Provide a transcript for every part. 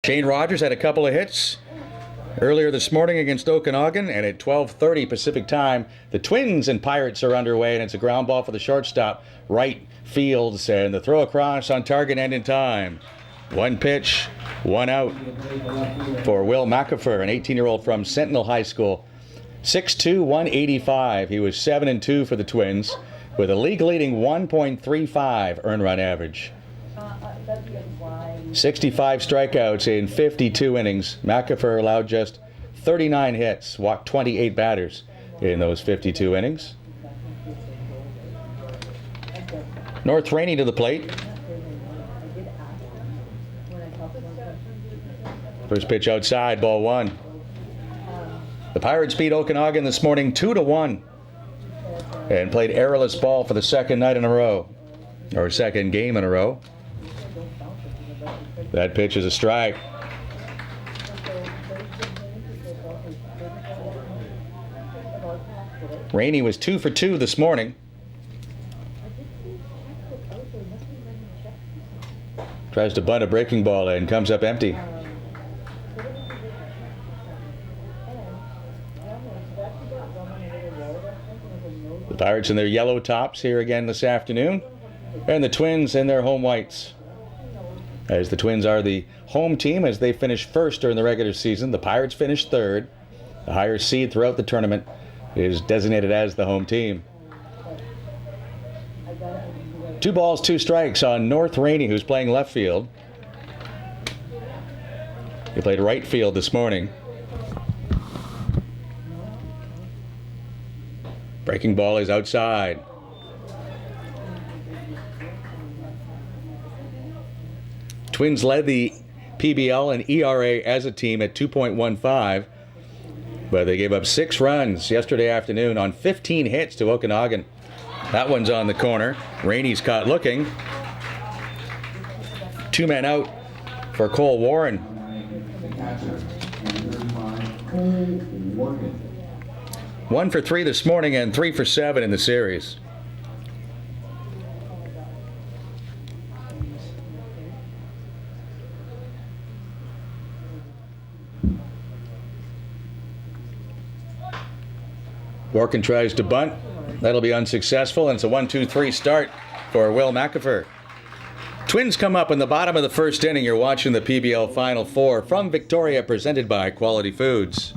Shane Rogers had a couple of hits earlier this morning against Okanagan, and at 12:30 Pacific time, the Twins and Pirates are underway, and it's a ground ball for the shortstop, right fields, and the throw across on target and in time. One pitch, one out for Will McAfee, an 18-year-old from Sentinel High School. 6'2", 185. He was 7-2 for the Twins, with a league-leading 1.35 earned run average. 65 strikeouts in 52 innings. McAfee allowed just 39 hits, walked 28 batters in those 52 innings. North Rainey to the plate. First pitch outside, ball one. The Pirates beat Okanagan this morning 2-1 and played errorless ball for the second night in a row, or second game in a row. That pitch is a strike. Rainey was 2 for 2 this morning. Tries to bunt a breaking ball and comes up empty. The Pirates in their yellow tops here again this afternoon, and the Twins in their home whites. As the Twins are the home team as they finished first during the regular season. The Pirates finished third. The higher seed throughout the tournament is designated as the home team. 2 balls, 2 strikes on North Rainey, who's playing left field. He played right field this morning. Breaking ball is outside. Twins led the PBL in ERA as a team at 2.15, but they gave up 6 runs yesterday afternoon on 15 hits to Okanagan. That one's on the corner. Rainey's caught looking. 2 men out for Cole Warren. One for 3 this morning and 3 for 7 in the series. Borkin tries to bunt. That'll be unsuccessful, and it's a 1-2-3 start for Will McAfee. Twins come up in the bottom of the first inning. You're watching the PBL Final Four from Victoria, presented by Quality Foods.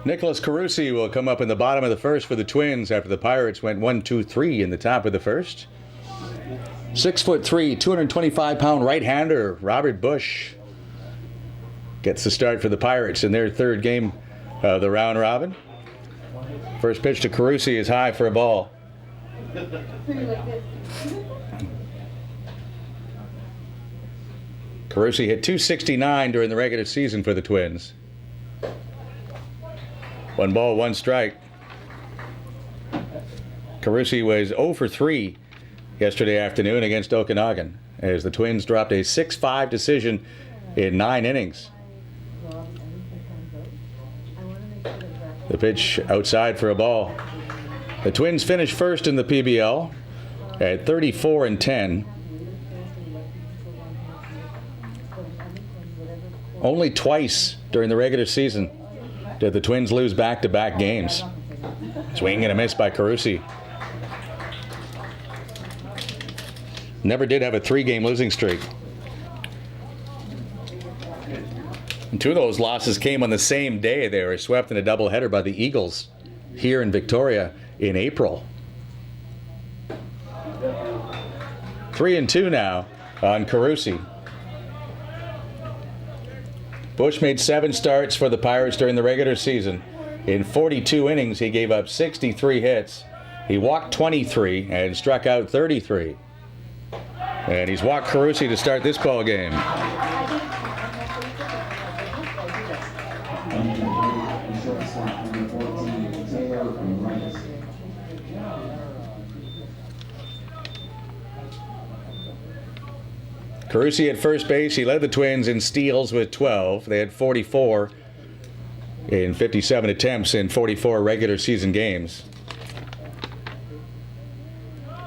Nicholas Carusi will come up in the bottom of the first for the Twins after the Pirates went 1-2-3 in the top of the first. 6'3", 225-pound right-hander Robert Bush gets the start for the Pirates in their third game of the round robin. First pitch to Carusi is high for a ball. Carusi hit .269 during the regular season for the Twins. 1 ball, 1 strike. Carusi was 0 for 3 yesterday afternoon against Okanagan as the Twins dropped a 6-5 decision in 9 innings. The pitch outside for a ball. The Twins finished first in the PBL at 34-10. Only twice during the regular season did the Twins lose back-to-back games. Swing and a miss by Carusi. Never did have a 3-game losing streak. And 2 of those losses came on the same day. They were swept in a doubleheader by the Eagles here in Victoria in April. 3-2 now on Carusi. Bush made 7 starts for the Pirates during the regular season. In 42 innings, he gave up 63 hits. He walked 23 and struck out 33. And he's walked Carusi to start this ball game. Carusi at first base. He led the Twins in steals with 12. They had 44 in 57 attempts in 44 regular season games.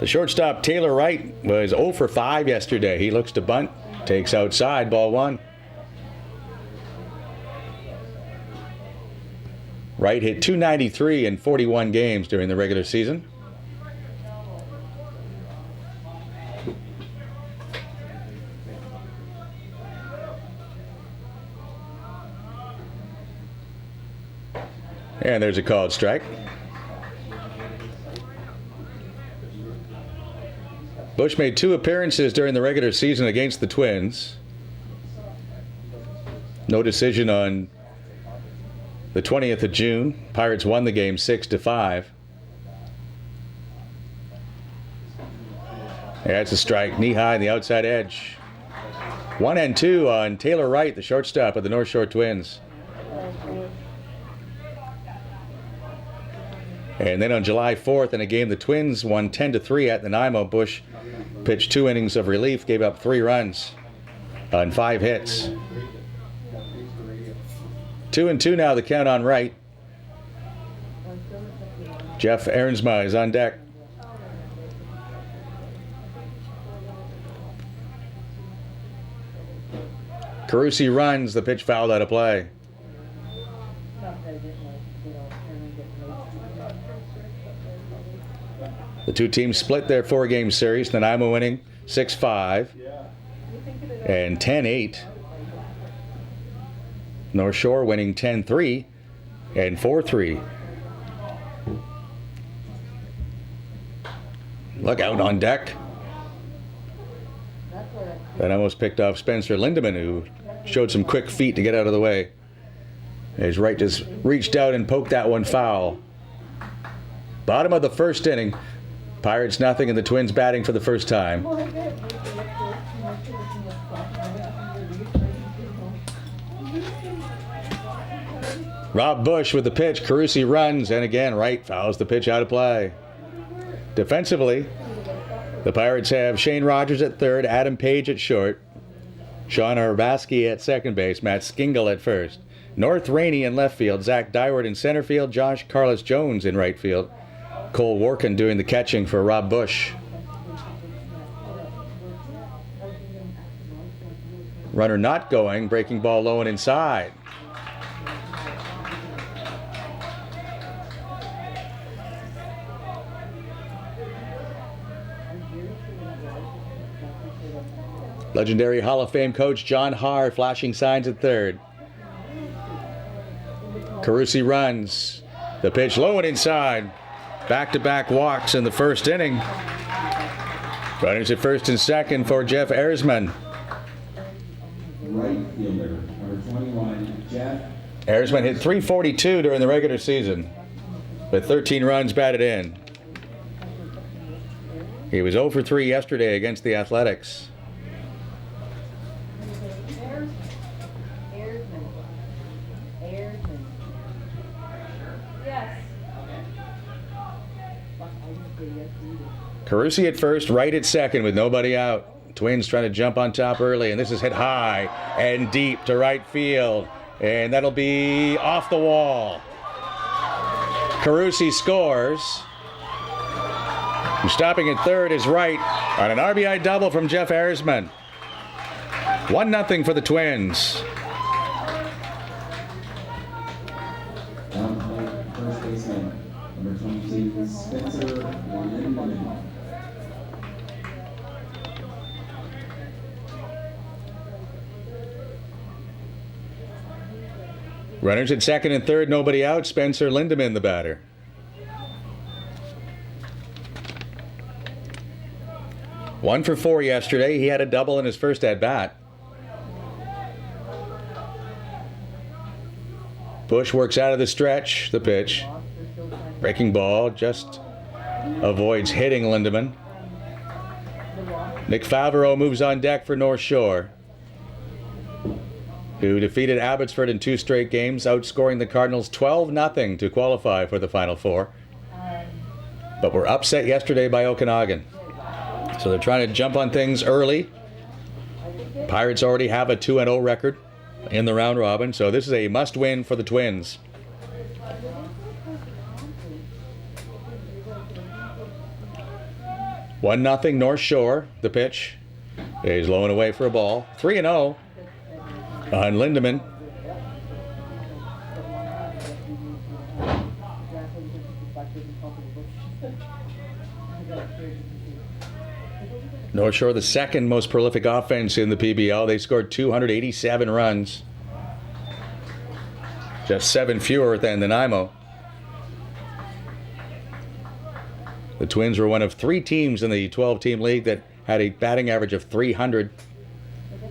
The shortstop Taylor Wright was 0 for 5 yesterday. He looks to bunt, takes outside, ball 1. Wright hit .293 in 41 games during the regular season. And there's a called strike. Bush made 2 appearances during the regular season against the Twins. No decision on the 20th of June. Pirates won the game 6-5. That's a strike, knee high on the outside edge. 1-2 on Taylor Wright, the shortstop of the North Shore Twins. And then on July 4th, in a game the Twins won 10-3 at Nanaimo, Bush pitched 2 innings of relief, gave up 3 runs on 5 hits. 2-2 now, the count on Wright. Jeff Aaronsma is on deck. Carusi runs, the pitch fouled out of play. The 2 teams split their 4-game series, Nanaimo winning 6-5 and 10-8. North Shore winning 10-3 and 4-3. Look out on deck. That almost picked off Spencer Lindemann, who showed some quick feet to get out of the way. His right just reached out and poked that one foul. Bottom of the first inning. Pirates nothing and the Twins batting for the first time. Rob Bush with the pitch. Carusi runs, and again, Wright fouls the pitch out of play. Defensively, the Pirates have Shane Rogers at third, Adam Page at short, Sean Arbaski at second base, Matt Skingle at first, North Rainey in left field, Zach Dyward in center field, Josh Carlos Jones in right field, Cole Workin doing the catching for Rob Bush. Runner not going, breaking ball low and inside. Legendary Hall of Fame coach John Haar flashing signs at third. Carusi runs. The pitch low and inside. Back-to-back walks in the first inning. Runners at first and second for Jeff Ersman. Right fielder, number 21, Jeff. Ersman hit .342 during the regular season with 13 runs batted in. He was 0 for 3 yesterday against the Athletics. Carusi at first, right at second with nobody out. Twins trying to jump on top early, and this is hit high and deep to right field. And that'll be off the wall. Carusi scores. And stopping at third is Wright on an RBI double from Jeff Ersman. 1-0 for the Twins. First baseman, number 22, Spencer Lindemann. Runners at second and third, nobody out. Spencer Lindemann, the batter. One for 4 yesterday. He had a double in his first at-bat. Bush works out of the stretch, the pitch. Breaking ball, just avoids hitting Lindemann. Nick Favreau moves on deck for North Shore, who defeated Abbotsford in 2 straight games, outscoring the Cardinals 12-0 to qualify for the Final Four. But were upset yesterday by Okanagan. So they're trying to jump on things early. Pirates already have a 2-0 record in the round robin, so this is a must-win for the Twins. One nothing North Shore, the pitch. He's low and away for a ball. 3-0 on Lindemann. North Shore, the second most prolific offense in the PBL. They scored 287 runs. Just 7 fewer than Nanaimo. The Twins were one of 3 teams in the 12-team league that had a batting average of 300.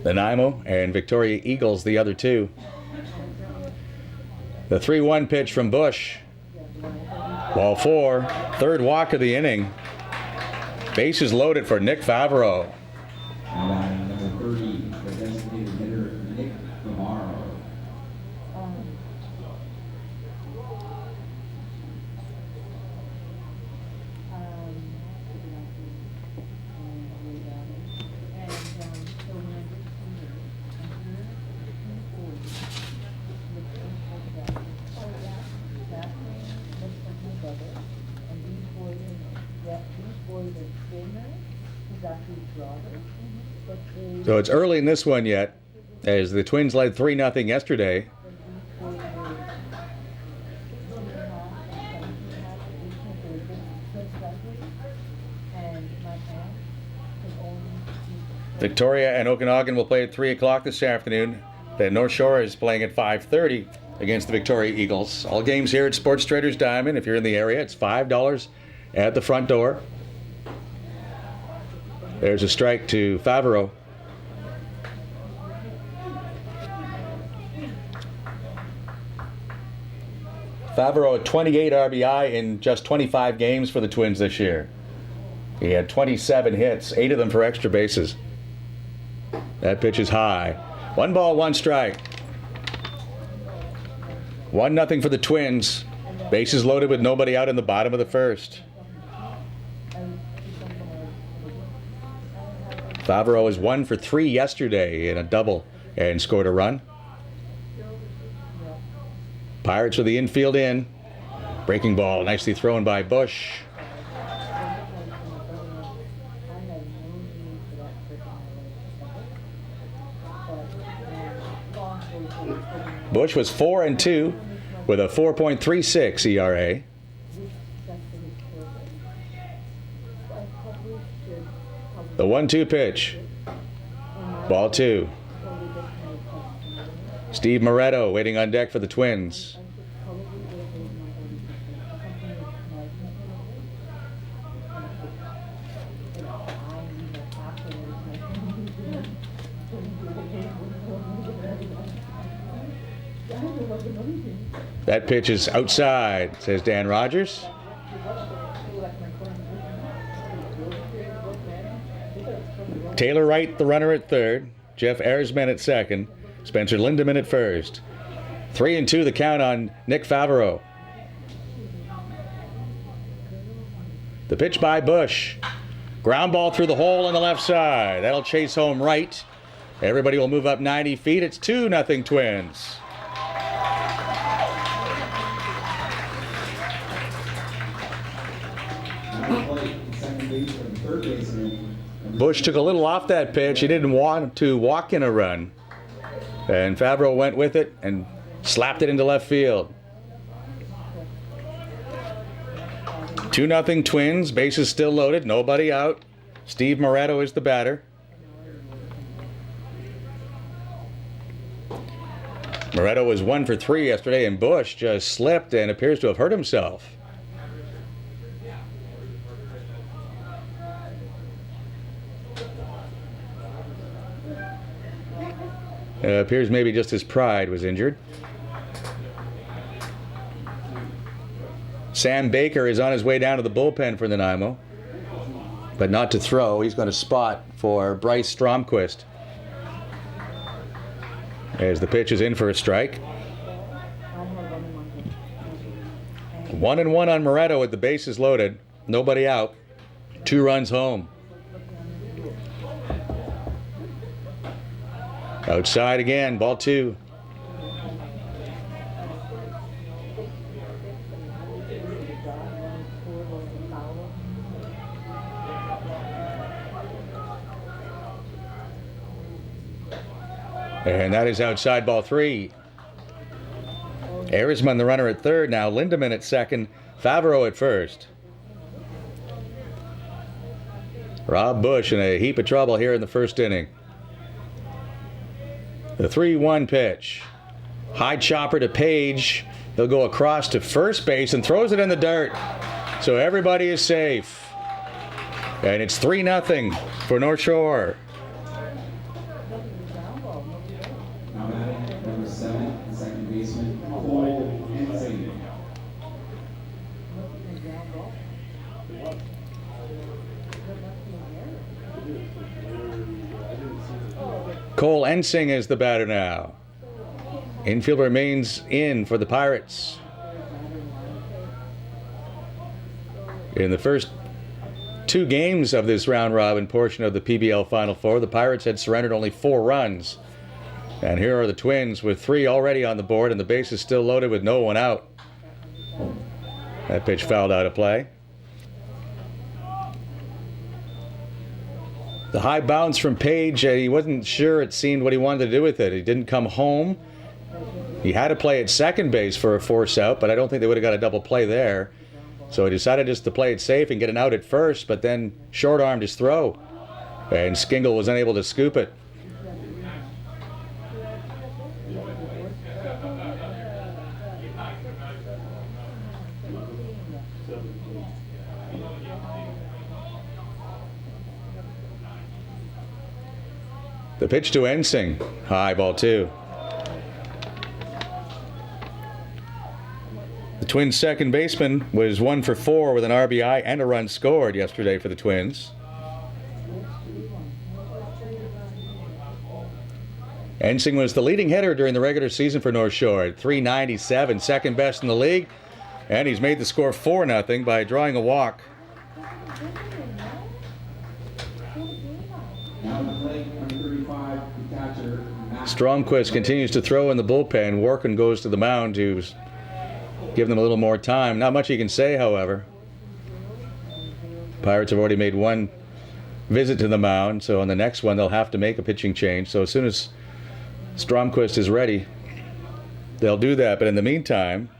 Nanaimo and Victoria Eagles, the other 2. The 3-1 pitch from Bush. Ball 4, third walk of the inning. Bases loaded for Nick Favreau. Number 30, the designated hitter, Nick Favreau. So it's early in this one yet, as the Twins led 3-0 yesterday. Victoria and Okanagan will play at 3 o'clock this afternoon. Then North Shore is playing at 5:30 against the Victoria Eagles. All games here at Sports Traders Diamond. If you're in the area, it's $5 at the front door. There's a strike to Favreau. Favreau had 28 RBI in just 25 games for the Twins this year. He had 27 hits, 8 of them for extra bases. That pitch is high. 1 ball, 1 strike. 1-0 for the Twins. Bases loaded with nobody out in the bottom of the first. Favreau was 1 for 3 yesterday in a double and scored a run. Pirates with the infield in. Breaking ball, nicely thrown by Bush. Bush was 4-2 with a 4.36 ERA. The 1-2 pitch. Ball 2. Steve Moretto waiting on deck for the Twins. That pitch is outside, says Dan Rogers. Taylor Wright, the runner at third. Jeff Erzman at second. Spencer Lindemann at first. 3-2 the count on Nick Favreau. The pitch by Bush. Ground ball through the hole on the left side. That'll chase home right. Everybody will move up 90 feet. It's 2-0 Twins. Bush took a little off that pitch. He didn't want to walk in a run. And Favreau went with it and slapped it into left field. 2-0 Twins. Bases still loaded. Nobody out. Steve Moretto is the batter. Moretto was 1 for 3 yesterday, and Bush just slipped and appears to have hurt himself. Appears maybe just his pride was injured. Sam Baker is on his way down to the bullpen for Nanaimo, but not to throw. He's going to spot for Bryce Stromquist. As the pitch is in for a strike. 1-1 on Moretto with the bases loaded. Nobody out. 2 runs home. Outside again, ball 2. And that is outside, ball 3. Erzman, the runner at third now. Lindemann at second. Favreau at first. Rob Bush in a heap of trouble here in the first inning. The 3-1 pitch. High chopper to Page. He'll go across to first base and throws it in the dirt. So everybody is safe. And it's 3-0 for North Shore. Number 7, second baseman, Cole Ensing. Cole Ensing is the batter now. Infield remains in for the Pirates. In the first 2 games of this round-robin portion of the PBL Final Four, the Pirates had surrendered only 4 runs. And here are the Twins with 3 already on the board, and the bases still loaded with no one out. That pitch fouled out of play. The high bounce from Page, he wasn't sure, it seemed, what he wanted to do with it. He didn't come home. He had to play at second base for a force out, but I don't think they would have got a double play there. So he decided just to play it safe and get an out at first, but then short-armed his throw. And Skingle was unable to scoop it. The pitch to Ensing. High, ball 2. The Twins' second baseman was 1 for 4 with an RBI and a run scored yesterday for the Twins. Ensing was the leading hitter during the regular season for North Shore at .397, second best in the league, and he's made the score 4-0 by drawing a walk. Stromquist continues to throw in the bullpen. Workin goes to the mound to give them a little more time. Not much he can say, however. Pirates have already made 1 visit to the mound, so on the next one they'll have to make a pitching change. So as soon as Stromquist is ready, they'll do that. But in the meantime,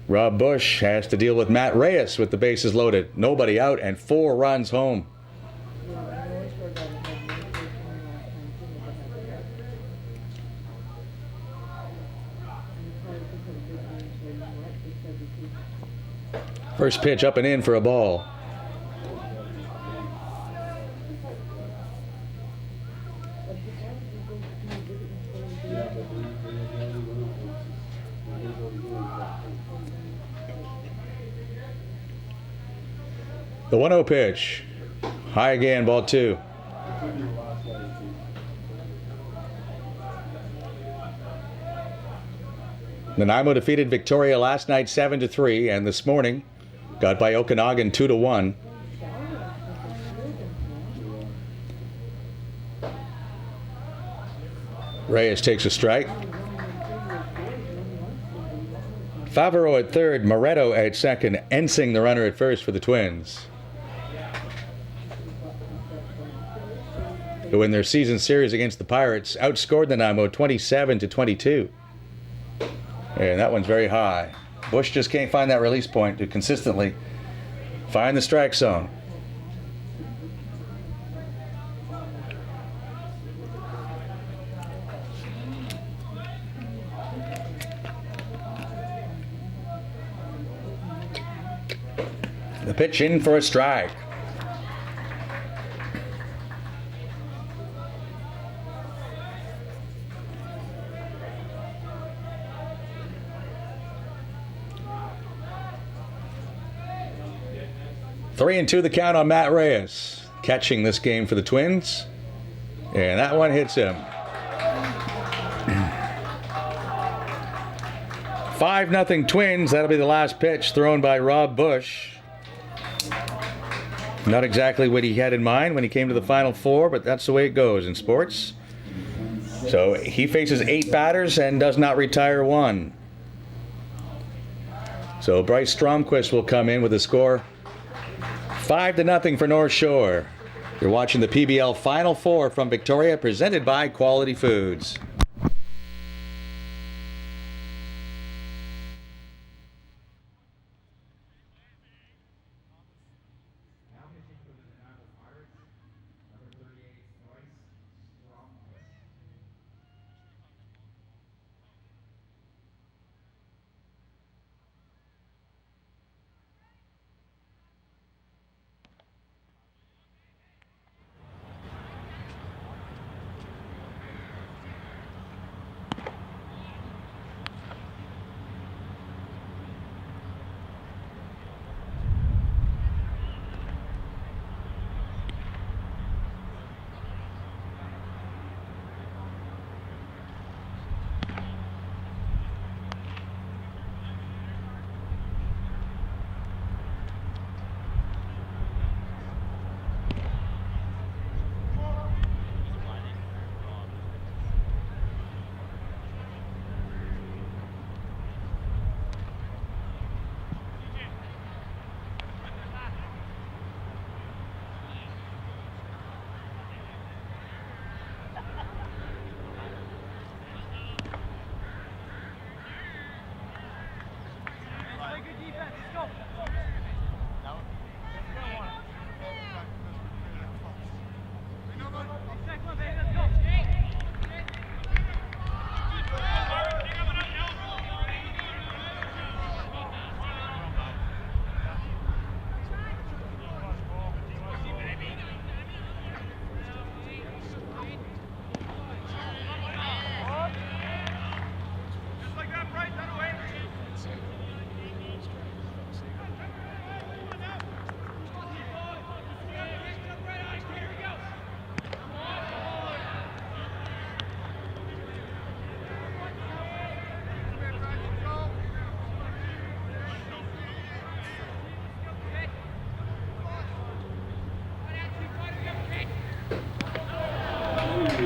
Rob Bush has to deal with Matt Reyes with the bases loaded. Nobody out and 4 runs home. First pitch up and in for a ball. The 1-0 pitch. High again, ball 2. Nanaimo defeated Victoria last night 7-3, and this morning got by Okanagan 2-1. Reyes takes a strike. Favreau at third, Moretto at second, Ensing the runner at first for the Twins, who in their season series against the Pirates outscored Nanaimo 27-22. And that one's very high. Bush just can't find that release point to consistently find the strike zone. The pitch in for a strike. Three and 2 the count on Matt Reyes, catching this game for the Twins. And that one hits him. 5-0 Twins. That'll be the last pitch thrown by Rob Bush. Not exactly what he had in mind when he came to the Final Four, but that's the way it goes in sports. So he faces 8 batters and does not retire one. So Bryce Stromquist will come in with a score 5-0 for North Shore. You're watching the PBL Final Four from Victoria, presented by Quality Foods.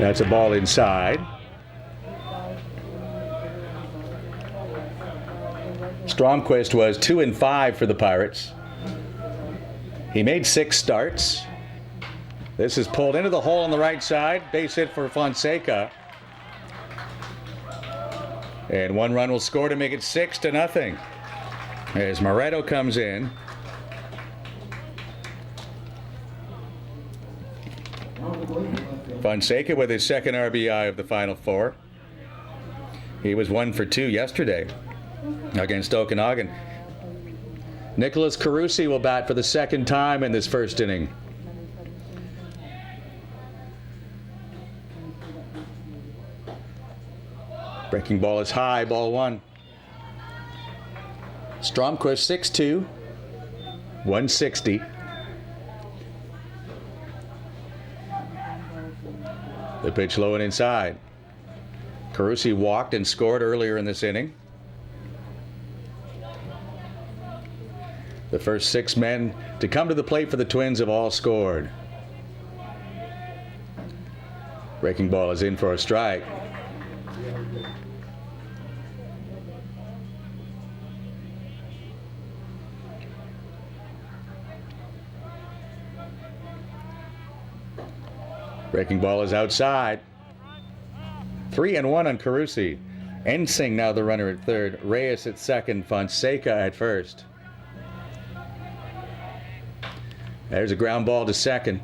That's a ball inside. Stromquist was 2-5 for the Pirates. He made 6 starts. This is pulled into the hole on the right side. Base hit for Fonseca. And 1 run will score to make it 6-0. As Moretto comes in. Fonseca with his second RBI of the Final Four. He was 1 for 2 yesterday against Okanagan. Nicholas Carusi will bat for the second time in this first inning. Breaking ball is high, ball 1. Stromquist 6'2", 160. The pitch low and inside. Carusi walked and scored earlier in this inning. The first 6 men to come to the plate for the Twins have all scored. Breaking ball is in for a strike. Breaking ball is outside. 3-1 on Carusi. Ensing now the runner at third. Reyes at second. Fonseca at first. There's a ground ball to second.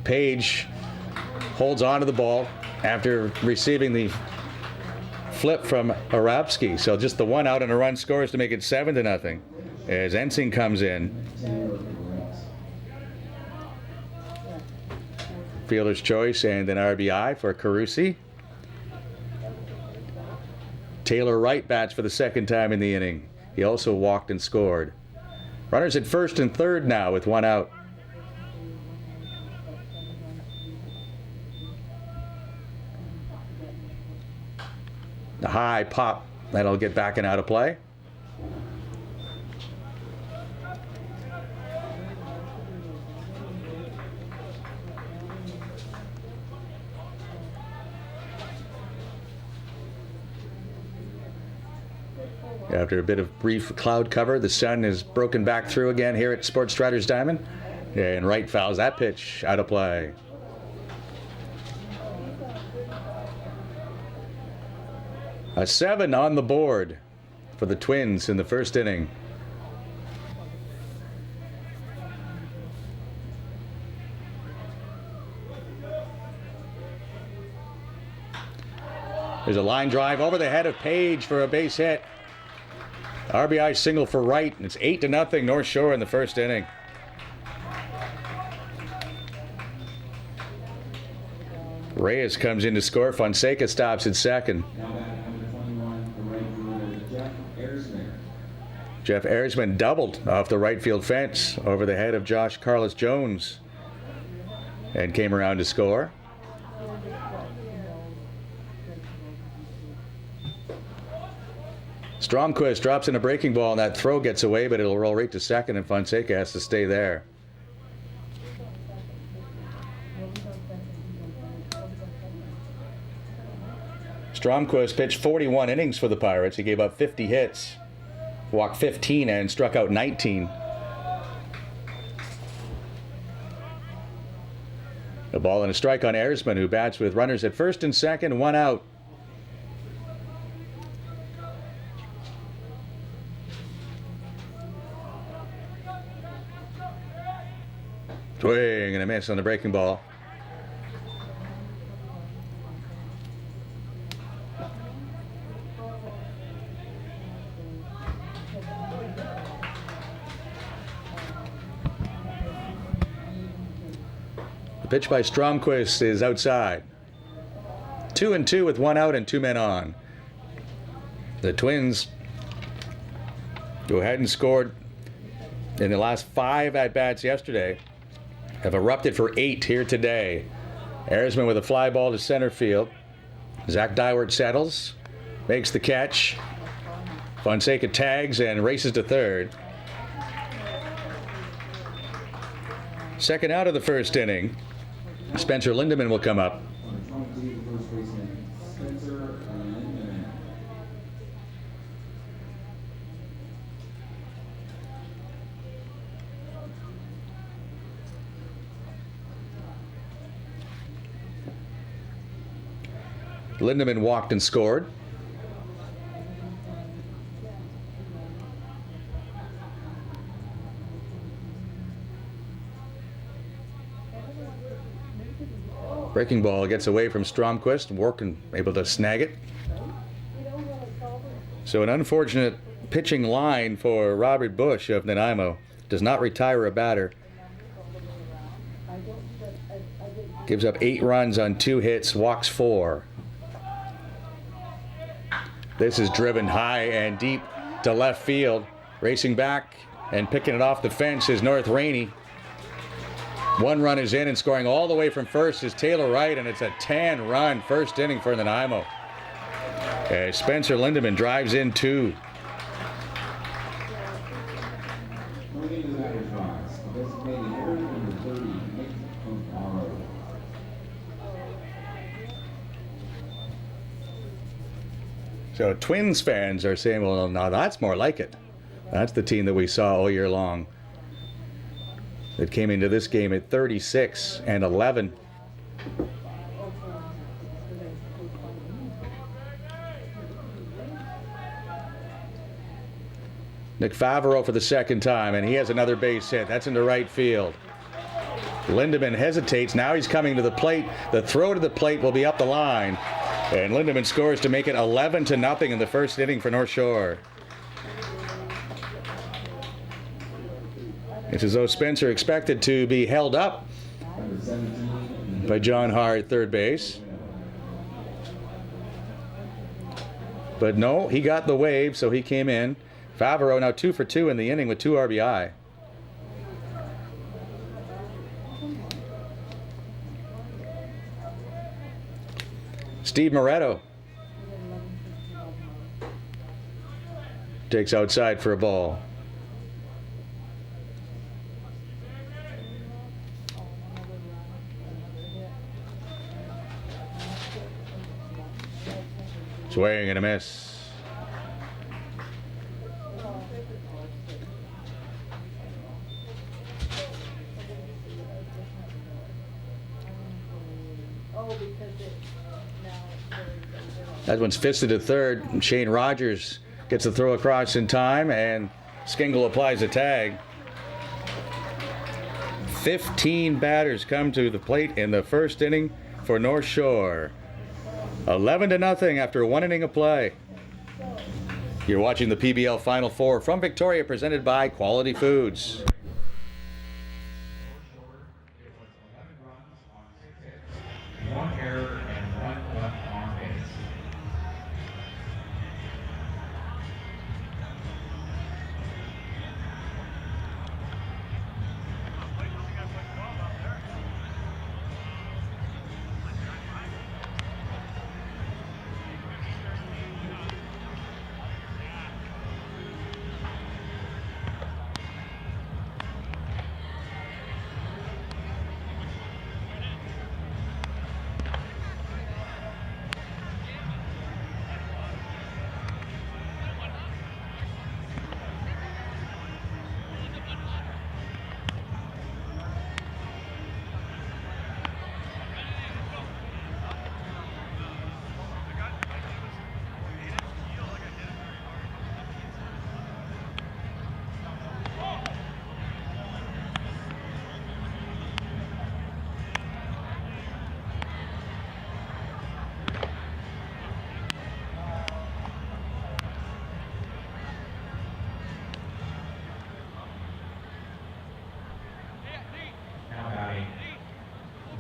Page holds on to the ball after receiving the flip from Arapsky. So just the 1 out and a run scores to make it 7-0 as Ensing comes in. Fielder's choice and an RBI for Carusi. Taylor Wright bats for the second time in the inning. He also walked and scored. Runners at first and third now with 1 out. The high pop, that'll get back and out of play. After a bit of brief cloud cover, the sun is broken back through again here at Sports Striders Diamond. And Wright fouls that pitch out of play. A 7 on the board for the Twins in the first inning. There's a line drive over the head of Page for a base hit. RBI single for Wright, and it's 8-0 North Shore in the first inning. Reyes comes in to score. Fonseca stops at second. Jeff Erisman doubled off the right field fence over the head of Josh Carlos Jones and came around to score. Stromquist drops in a breaking ball, and that throw gets away, but it'll roll right to second, and Fonseca has to stay there. Stromquist pitched 41 innings for the Pirates. He gave up 50 hits, walked 15, and struck out 19. A ball and a strike on Erisman, who bats with runners at first and second, 1 out. Swing and a miss on the breaking ball. The pitch by Stromquist is outside. 2-2 with 1 out and 2 men on. The Twins go ahead and scored in the last 5 at-bats yesterday. Have erupted for 8 here today. Erisman with a fly ball to center field. Zach Dywert settles, makes the catch. Fonseca tags and races to third. Second out of the first inning. Spencer Lindeman will come up. Lindeman walked and scored. Breaking ball gets away from Stromquist. Working able to snag it. So an unfortunate pitching line for Robert Bush of Nanaimo. Does not retire a batter. Gives up 8 runs on 2 hits, walks 4. This is driven high and deep to left field. Racing back and picking it off the fence is North Rainey. One run is in, and scoring all the way from first is Taylor Wright, and it's a 10-run first inning for Nanaimo. As Spencer Lindeman drives in 2. Going into the batter's box, the designated hitter, number 30, Nick O'Donnell. So Twins fans are saying, well, now that's more like it. That's the team that we saw all year long. That came into this game at 36-11. Nick Favreau for the second time, and he has another base hit. That's into right field. Lindeman hesitates. Now he's coming to the plate. The throw to the plate will be up the line. And Lindeman scores to make it 11-0 in the first inning for North Shore. It's as though Spencer expected to be held up by John Haar at third base. But no, he got the wave, so he came in. Favreau now 2 for 2 in the inning with 2 RBI. Steve Moretto takes outside for a ball. Swing and a miss. That one's fisted to third. Shane Rogers gets the throw across in time, and Skingle applies a tag. 15 batters come to the plate in the first inning for North Shore. 11-0 after 1 inning of play. You're watching the PBL Final Four from Victoria, presented by Quality Foods.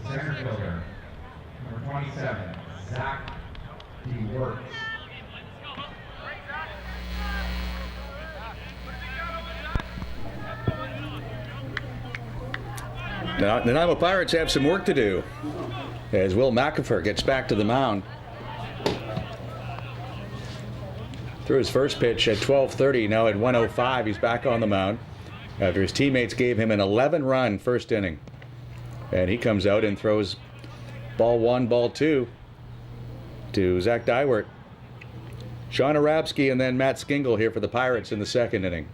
Center fielder, number 27, Zach D. Works. Now, the Nanaimo Pirates have some work to do as Will McAfee gets back to the mound. Threw his first pitch at 12:30, now at 1:05 he's back on the mound after his teammates gave him an 11-run first inning. And he comes out and throws ball 1, ball 2 to Zach Dywert. Sean Arabsky and then Matt Skingle here for the Pirates in the second inning.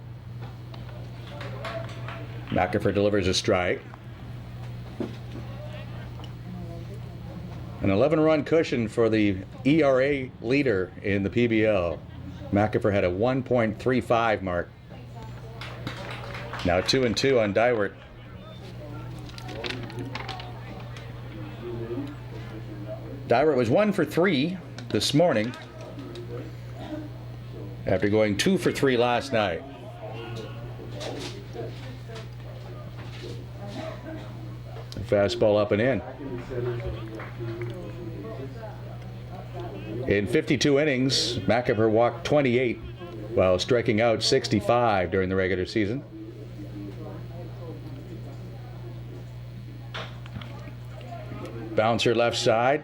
McAfee delivers a strike. An 11-run cushion for the ERA leader in the PBL. McAfee had a 1.35 mark. Now 2-2 on Dywert. Dywert was 1 for 3 this morning after going 2 for 3 last night. Fastball up and in. In 52 innings, McAfee walked 28 while striking out 65 during the regular season. Bouncer left side,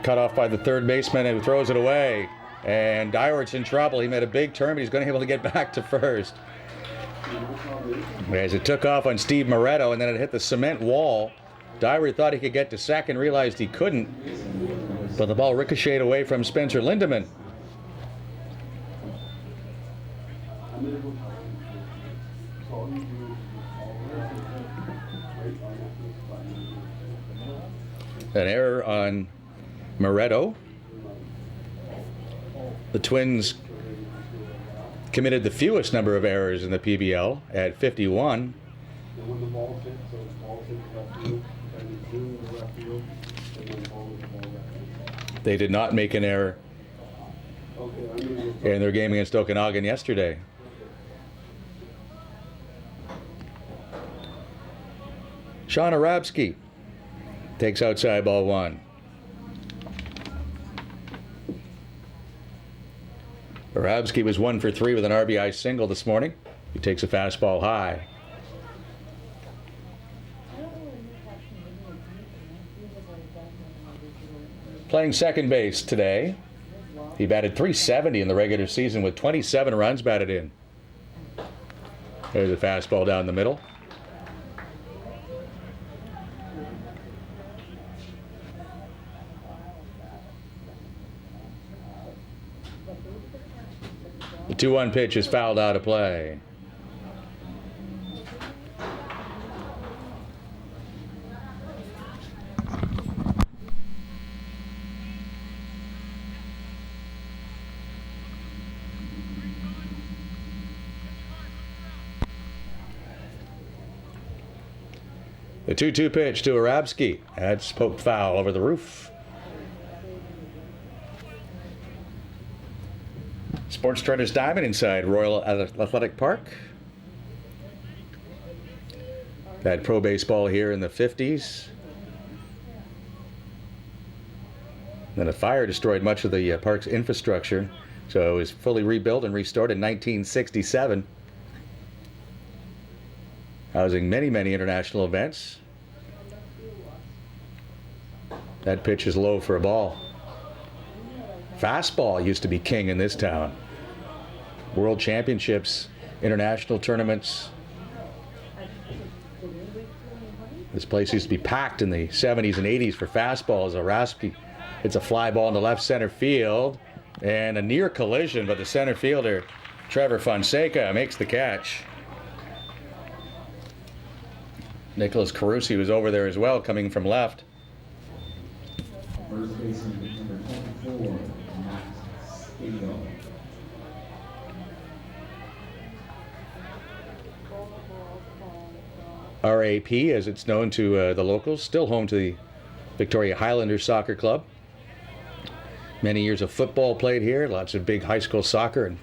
cut off by the third baseman who throws it away. And Dywart's in trouble. He made a big turn, but he's going to be able to get back to first. As it took off on Steve Moretto, and then it hit the cement wall. Dywart thought he could get to second, realized he couldn't. But the ball ricocheted away from Spencer Lindemann. An error on Moretto. The Twins committed the fewest number of errors in the PBL at 51. They did not make an error in their game against Okanagan yesterday. Sean Arabsky takes outside ball one. Arabsky was 1 for 3 with an RBI single this morning. He takes a fastball high. Playing second base today. He batted .370 in the regular season with 27 runs batted in. There's a fastball down the middle. The 2-1 pitch is fouled out of play. The 2-2 pitch to Arabsky. That's poked foul over the roof. Sports Traders Diamond inside Royal Athletic Park. Had pro baseball here in the 50s. Then a fire destroyed much of the park's infrastructure, so it was fully rebuilt and restored in 1967. Housing many, many international events. That pitch is low for a ball. Fastball used to be king in this town. World championships, international tournaments. This place used to be packed in the 70s and 80s for fastballs. Arabsky hits a fly ball into left center field, and a near collision, but the center fielder, Trevor Fonseca, makes the catch. Nicholas Carusi was over there as well, coming from left. First baseman number 24, Matt Skingle. RAP, as it's known to the locals, still home to the Victoria Highlanders Soccer Club. Many years of football played here, lots of big high school soccer and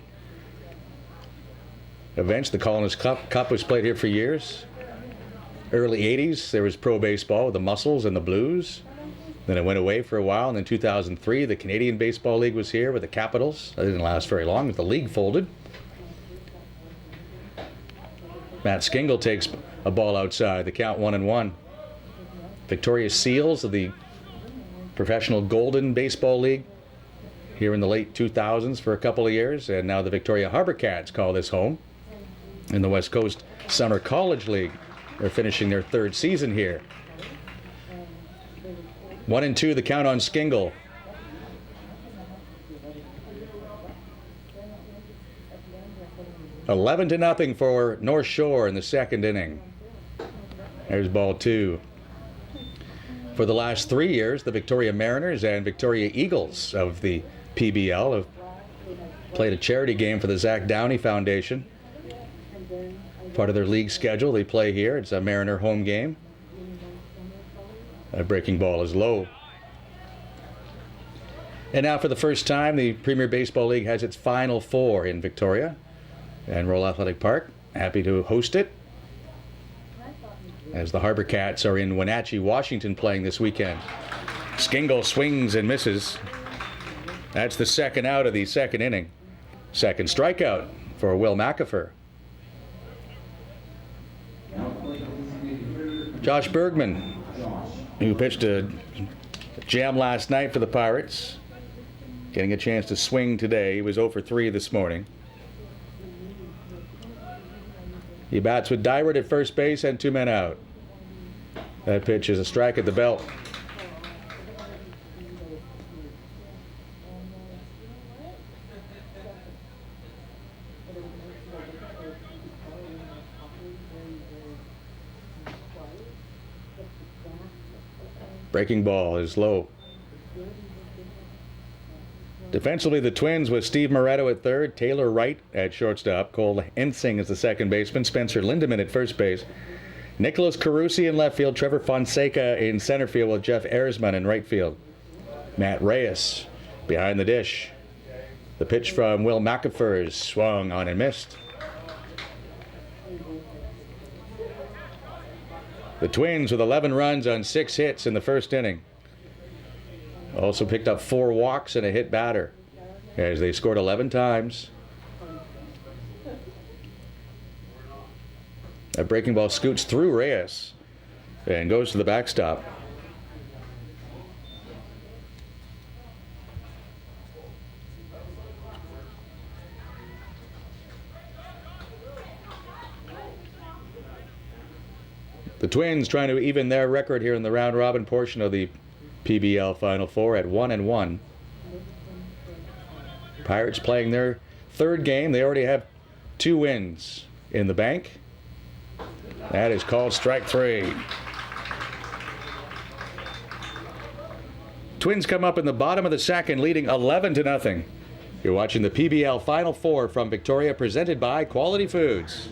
events. The Colonist Cup was played here for years. Early 80s, there was pro baseball with the Muscles and the Blues. Then it went away for a while, and in 2003, the Canadian Baseball League was here with the Capitals. That didn't last very long, but the league folded. Matt Skingle takes a ball outside, the count 1-1. Victoria Seals of the Professional Golden Baseball League here in the late 2000s for a couple of years, and now the Victoria Harbor Cats call this home. In the West Coast Summer College League, they're finishing their third season here. 1-2, the count on Skingle. $11-0 for North Shore in the second inning. There's ball 2. For the last 3 years, the Victoria Mariners and Victoria Eagles of the PBL have played a charity game for the Zach Downey Foundation. Part of their league schedule, they play here. It's a Mariner home game. That breaking ball is low. And now for the first time, the Premier Baseball League has its Final Four in Victoria and Royal Athletic Park. Happy to host it, as the Harbor Cats are in Wenatchee, Washington, playing this weekend. Skingle swings and misses. That's the second out of the second inning. Second strikeout for Will McAfee. Josh Bergman, who pitched a jam last night for the Pirates, getting a chance to swing today. He was 0 for 3 this morning. He bats with Dyrud at first base and 2 men out. That pitch is a strike at the belt. Breaking ball is low. Defensively, the Twins with Steve Moretto at third, Taylor Wright at shortstop, Cole Ensing is the second baseman, Spencer Lindeman at first base, Nicholas Carusi in left field, Trevor Fonseca in center field with Jeff Erzman in right field. Matt Reyes behind the dish. The pitch from Will McAfee is swung on and missed. The Twins with 11 runs on 6 hits in the first inning. Also picked up 4 walks and a hit batter as they scored 11 times. That breaking ball scoots through Reyes and goes to the backstop. The Twins trying to even their record here in the round robin portion of the PBL Final Four at 1-1. Pirates playing their third game. They already have 2 wins in the bank. That is called strike 3. Twins come up in the bottom of the second, leading 11-0. You're watching the PBL Final Four from Victoria, presented by Quality Foods.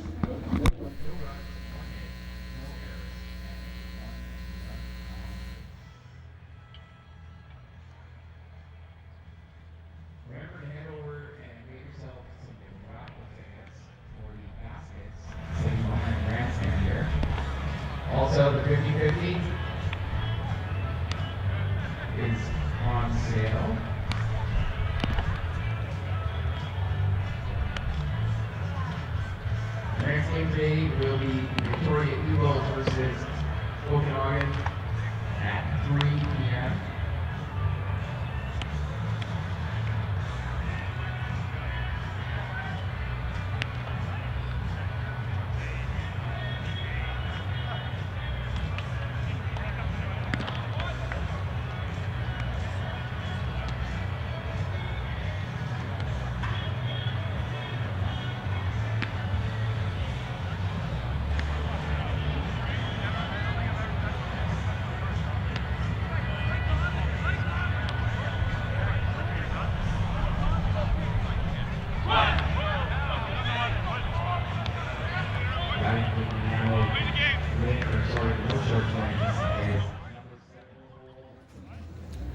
Remember to head over and get yourself some raffle tickets for the baskets sitting behind the grandstand here. Also, the 50/50 is on sale. The next game today will be Victoria Eagles versus Okanagan at 3 p.m.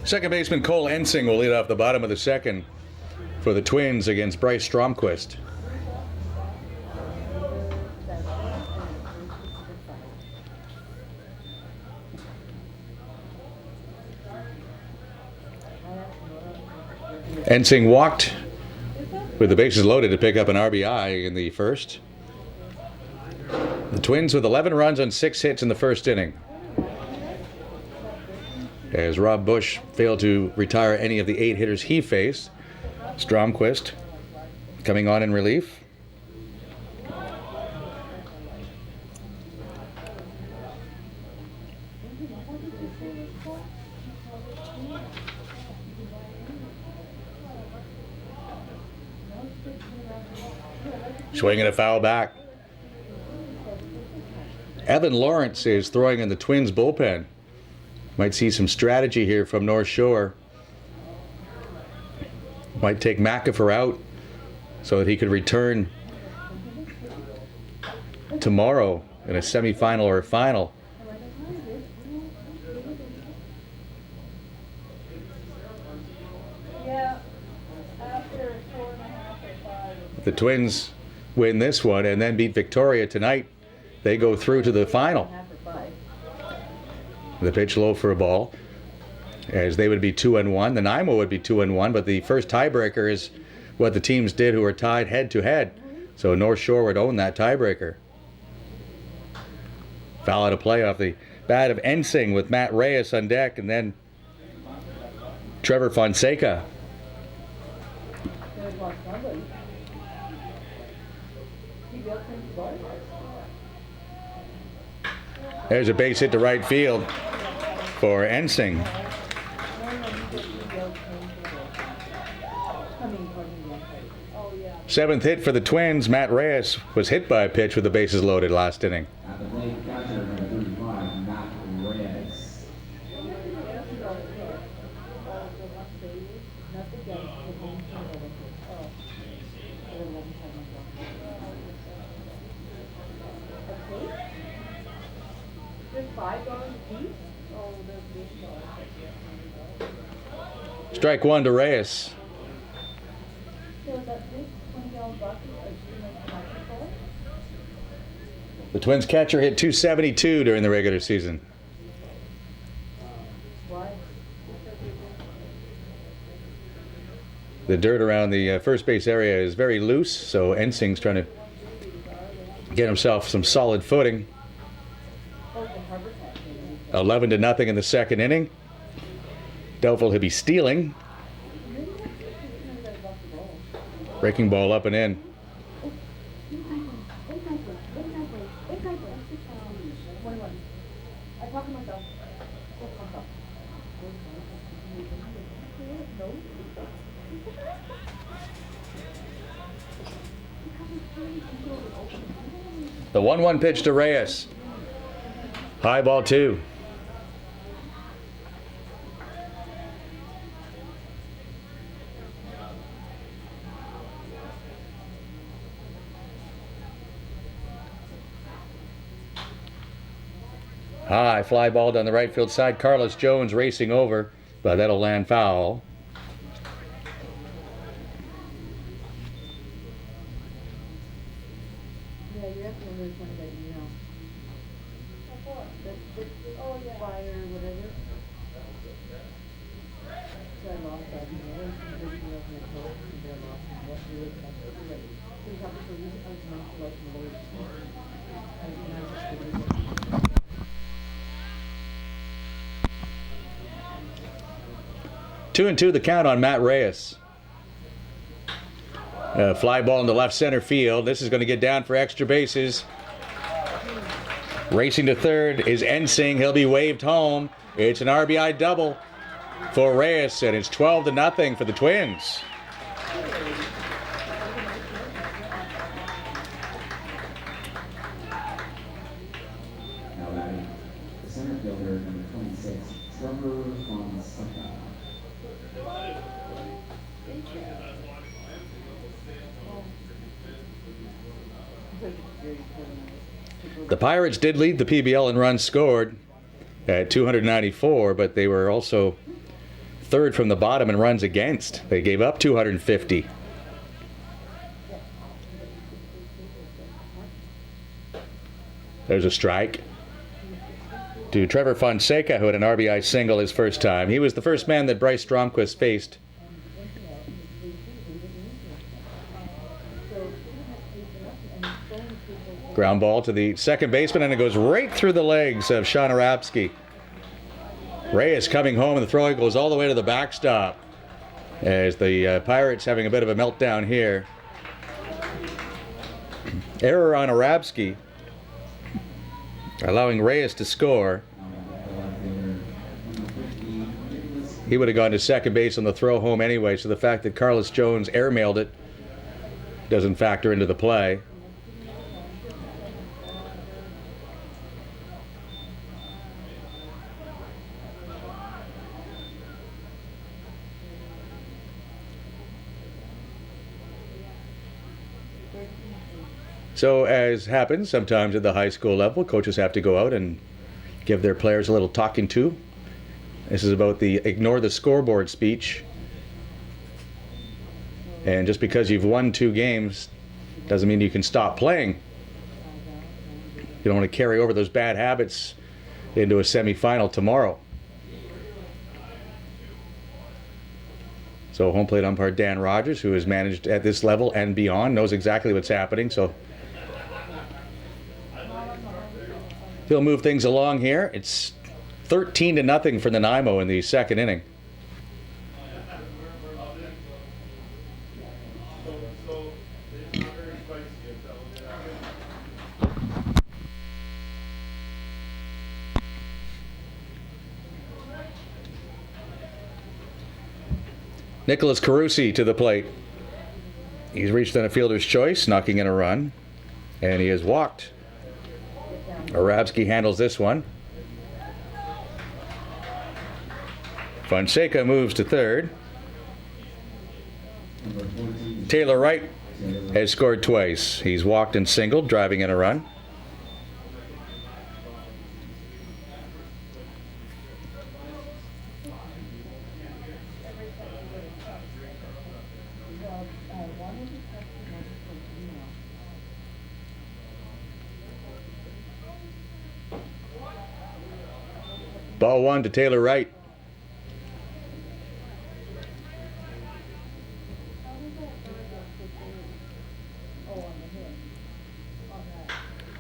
Second baseman Cole Ensing will lead off the bottom of the second for the Twins against Bryce Stromquist. Ensing walked with the bases loaded to pick up an RBI in the first. The Twins with 11 runs on 6 hits in the first inning, as Rob Bush failed to retire any of the 8 hitters he faced. Stromquist coming on in relief. Swinging a foul back. Evan Lawrence is throwing in the Twins bullpen. Might see some strategy here from North Shore. Might take McAfee out so that he could return tomorrow in a semifinal or a final. If the Twins win this one and then beat Victoria tonight, they go through to the final. The pitch low for a ball, as they would be 2-1. The Nanaimo would be 2-1, but the first tiebreaker is what the teams did who were tied head to head. So North Shore would own that tiebreaker. Foul out of play off the bat of Ensing with Matt Reyes on deck, and then Trevor Fonseca. There's a base hit to right field for Ensing. Seventh hit for the Twins. Matt Reyes was hit by a pitch with the bases loaded last inning. At the plate, catcher number 35, Matt Reyes. Strike one to Reyes. The Twins catcher hit .272 during the regular season. The dirt around the first base area is very loose, so Ensing's trying to get himself some solid footing. 11-0 in the second inning. Doubtful he'll be stealing. Breaking ball up and in. The 1-1 pitch to Reyes. High ball 2. High fly ball down the right field side. Carlos Jones racing over, but that'll land foul. Two and two the count on Matt Reyes. Fly ball into left center field. This is going to get down for extra bases. Racing to third is Ensing. He'll be waved home. It's an RBI double for Reyes, and it's 12-0 for the Twins. Now batting, the center fielder, number 26, Trevor Fonseca. The Pirates did lead the PBL in runs scored at 294, but they were also third from the bottom in runs against. They gave up 250. There's a strike to Trevor Fonseca, who had an RBI single his first time. He was the first man that Bryce Stromquist faced. Ground ball to the second baseman, and it goes right through the legs of Sean Arabsky. Reyes coming home, and the throw goes all the way to the backstop. As the Pirates having a bit of a meltdown here. Error on Arabsky, allowing Reyes to score. He would have gone to second base on the throw home anyway, so the fact that Carlos Jones airmailed it doesn't factor into the play. So, as happens sometimes at the high school level, coaches have to go out and give their players a little talking to. This is about the ignore the scoreboard speech. And just because you've won 2 games doesn't mean you can stop playing. You don't want to carry over those bad habits into a semifinal tomorrow. So home plate umpire Dan Rogers, who has managed at this level and beyond, knows exactly what's happening. So he'll move things along here. It's 13-0 for Nanaimo in the second inning. Nicholas Carusi to the plate. He's reached on a fielder's choice, knocking in a run, and he has walked. Arabsky handles this one. Fonseca moves to third. Taylor Wright has scored twice. He's walked and singled, driving in a run. Ball one to Taylor Wright.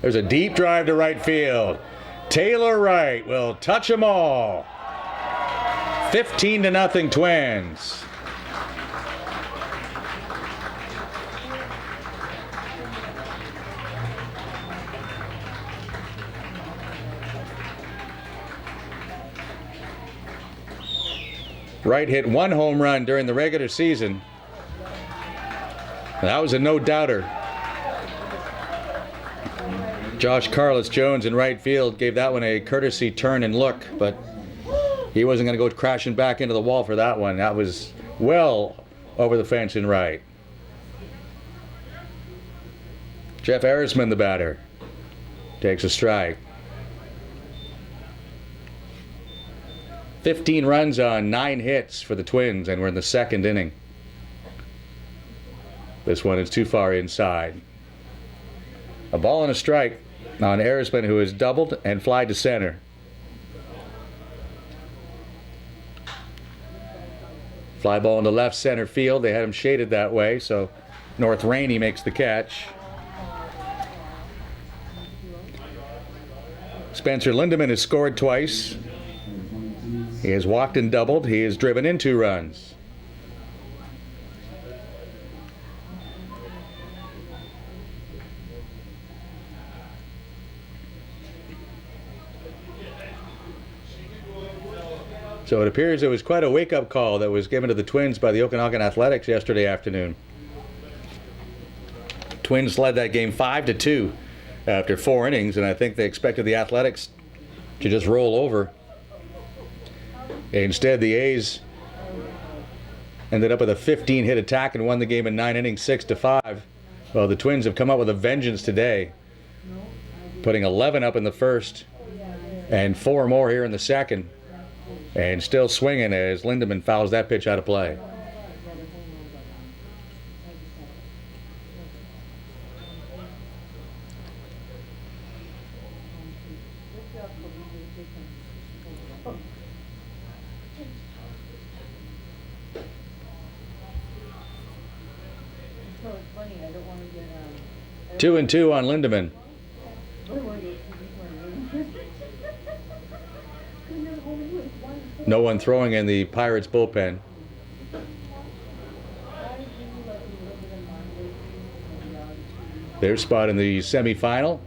There's a deep drive to right field. Taylor Wright will touch them all. 15-0 Twins. Wright hit one home run during the regular season. That was a no-doubter. Josh Carlos Jones in right field gave that one a courtesy turn and look, but he wasn't going to go crashing back into the wall for that one. That was well over the fence in right. Jeff Arisman, the batter, takes a strike. 15 runs on 9 hits for the Twins, and we're in the second inning. This one is too far inside. A ball and a strike on Arisman, who has doubled and fly to center. Fly ball into left center field. They had him shaded that way, so North Rainey makes the catch. Spencer Lindemann has scored twice. He has walked and doubled. He has driven in 2 runs. So it appears it was quite a wake-up call that was given to the Twins by the Okanagan Athletics yesterday afternoon. Twins led that game 5-2 after 4 innings, and I think they expected the Athletics to just roll over. Instead, the A's ended up with a 15-hit attack and won the game in 9 innings, 6-5. Well, the Twins have come up with a vengeance today, putting 11 up in the first and 4 more here in the second, and still swinging as Lindemann fouls that pitch out of play. So it's funny, I don't want to get 2-2 on Lindemann. No one throwing in the Pirates bullpen. Their spot in the semifinal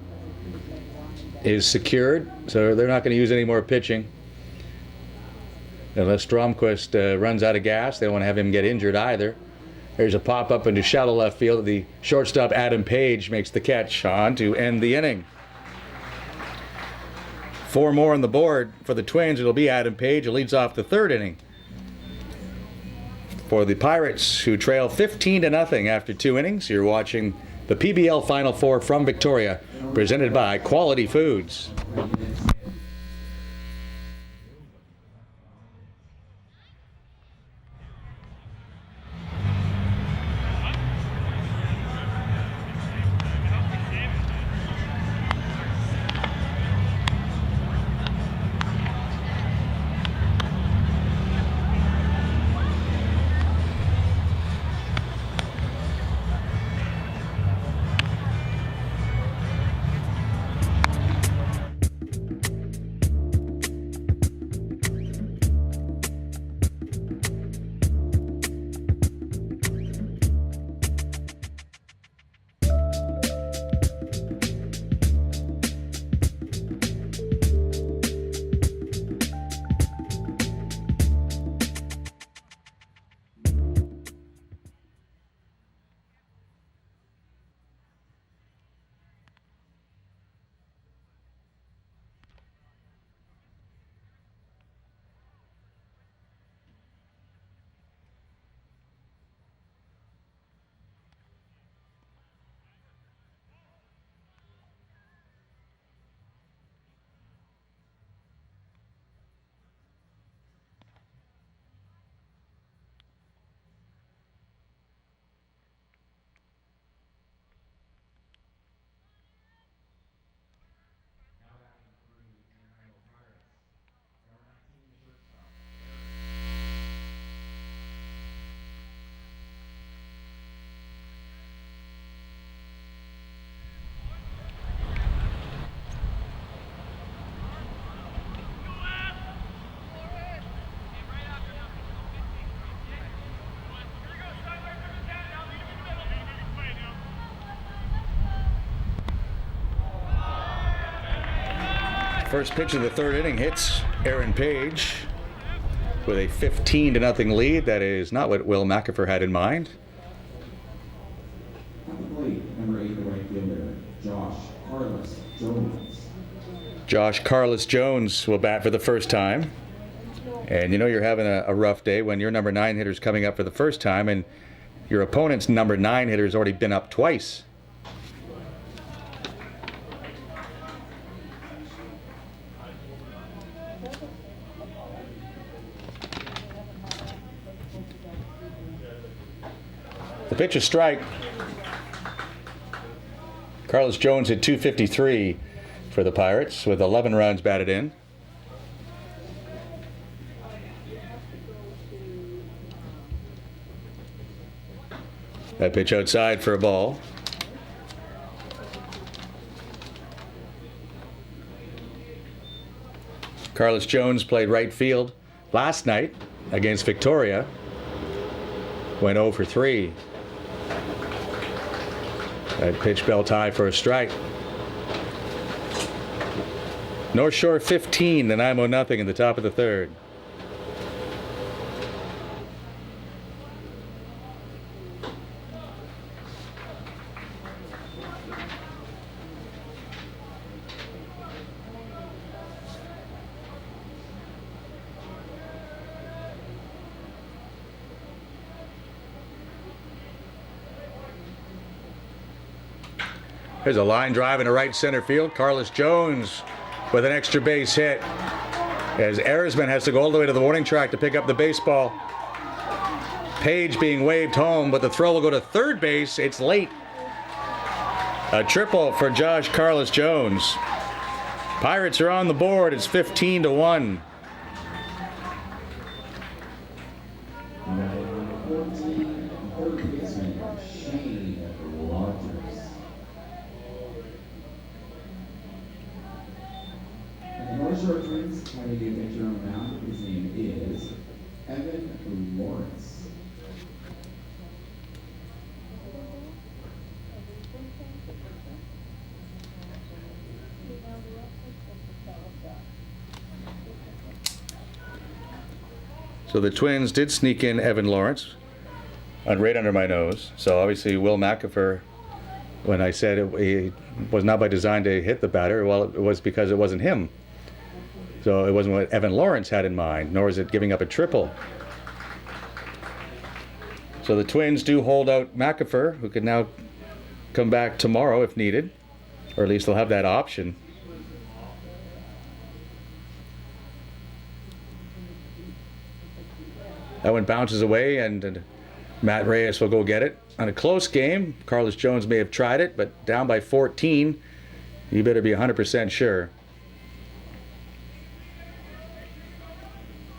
is secured, so they're not going to use any more pitching. Unless Stromquist runs out of gas, they don't want to have him get injured either. There's a pop-up into shallow left field. The shortstop, Adam Page, makes the catch on to end the inning. 4 more on the board for the Twins. It'll be Adam Page, who leads off the 3rd inning. For the Pirates, who trail 15-0 after 2 innings, you're watching the PBL Final Four from Victoria, presented by Quality Foods. First pitch of the third inning hits Aaron Page with a 15-0 lead. That is not what Will McAfee had in mind. At the plate, number 8, the right fielder, Josh Carlos Jones will bat for the first time. And you know you're having a rough day when your number 9 hitter's coming up for the first time and your opponent's number 9 hitter's already been up twice. The pitch is strike. Carlos Jones hit .253 for the Pirates with 11 runs batted in. That pitch outside for a ball. Carlos Jones played right field last night against Victoria. Went 0 for 3. That pitch bell tie for a strike. North Shore 15, Nanaimo nothing in the top of the third. There's a line drive into right center field. Carlos Jones with an extra base hit as Erisman has to go all the way to the warning track to pick up the baseball. Page being waved home, but the throw will go to third base. It's late. A triple for Josh Carlos Jones. Pirates are on the board. It's 15-1. Twins having a pitcher on the mound. His name is Evan Lawrence. So the Twins did sneak in Evan Lawrence right under my nose. So obviously Will McAfee, when I said it was not by design to hit the batter, well, it was because it wasn't him. So it wasn't what Evan Lawrence had in mind, nor is it giving up a triple. So the Twins do hold out McAfee, who could now come back tomorrow if needed, or at least they'll have that option. That one bounces away, and Matt Reyes will go get it. On a close game, Carlos Jones may have tried it, but down by 14, you better be 100% sure.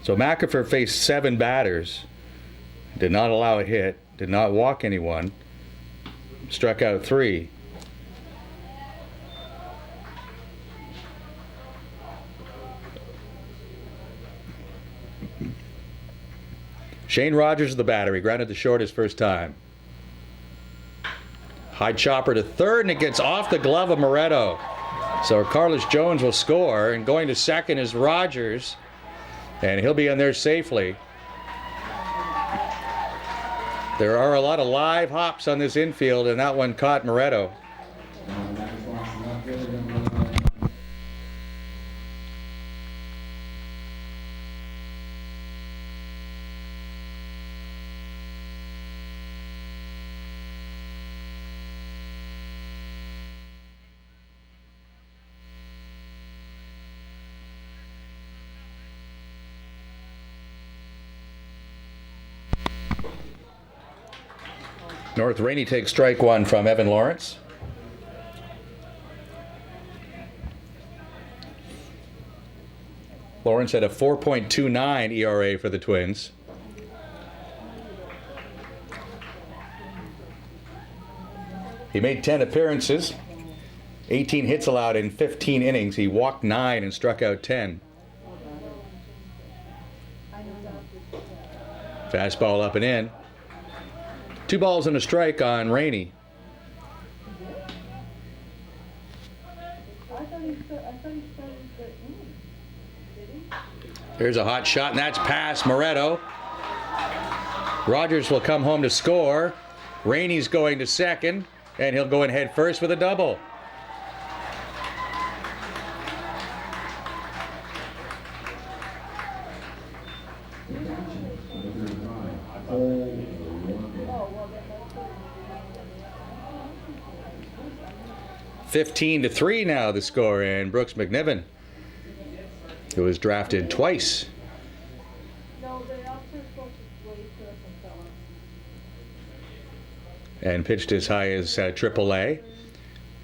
So McAfee faced 7 batters, did not allow a hit, did not walk anyone, struck out 3. Shane Rogers of the batter, he grounded to short his first time. High chopper to third, and it gets off the glove of Moretto. So Carlos Jones will score, and going to second is Rogers. And he'll be in there safely. There are a lot of live hops on this infield, and that one caught Moretto. North Rainey takes strike 1 from Evan Lawrence. Lawrence had a 4.29 ERA for the Twins. He made 10 appearances, 18 hits allowed in 15 innings. He walked 9 and struck out 10. Fastball up and in. 2 balls and a strike on Rainey. I thought he started the There's a hot shot, and that's past Moretto. Rogers will come home to score. Rainey's going to second, and he'll go in head first with a double. Oh, 15-3 now the score, and Brooks McNiven, who was drafted twice. No, they're also supposed to wait for us and tell us. And pitched as high as AAA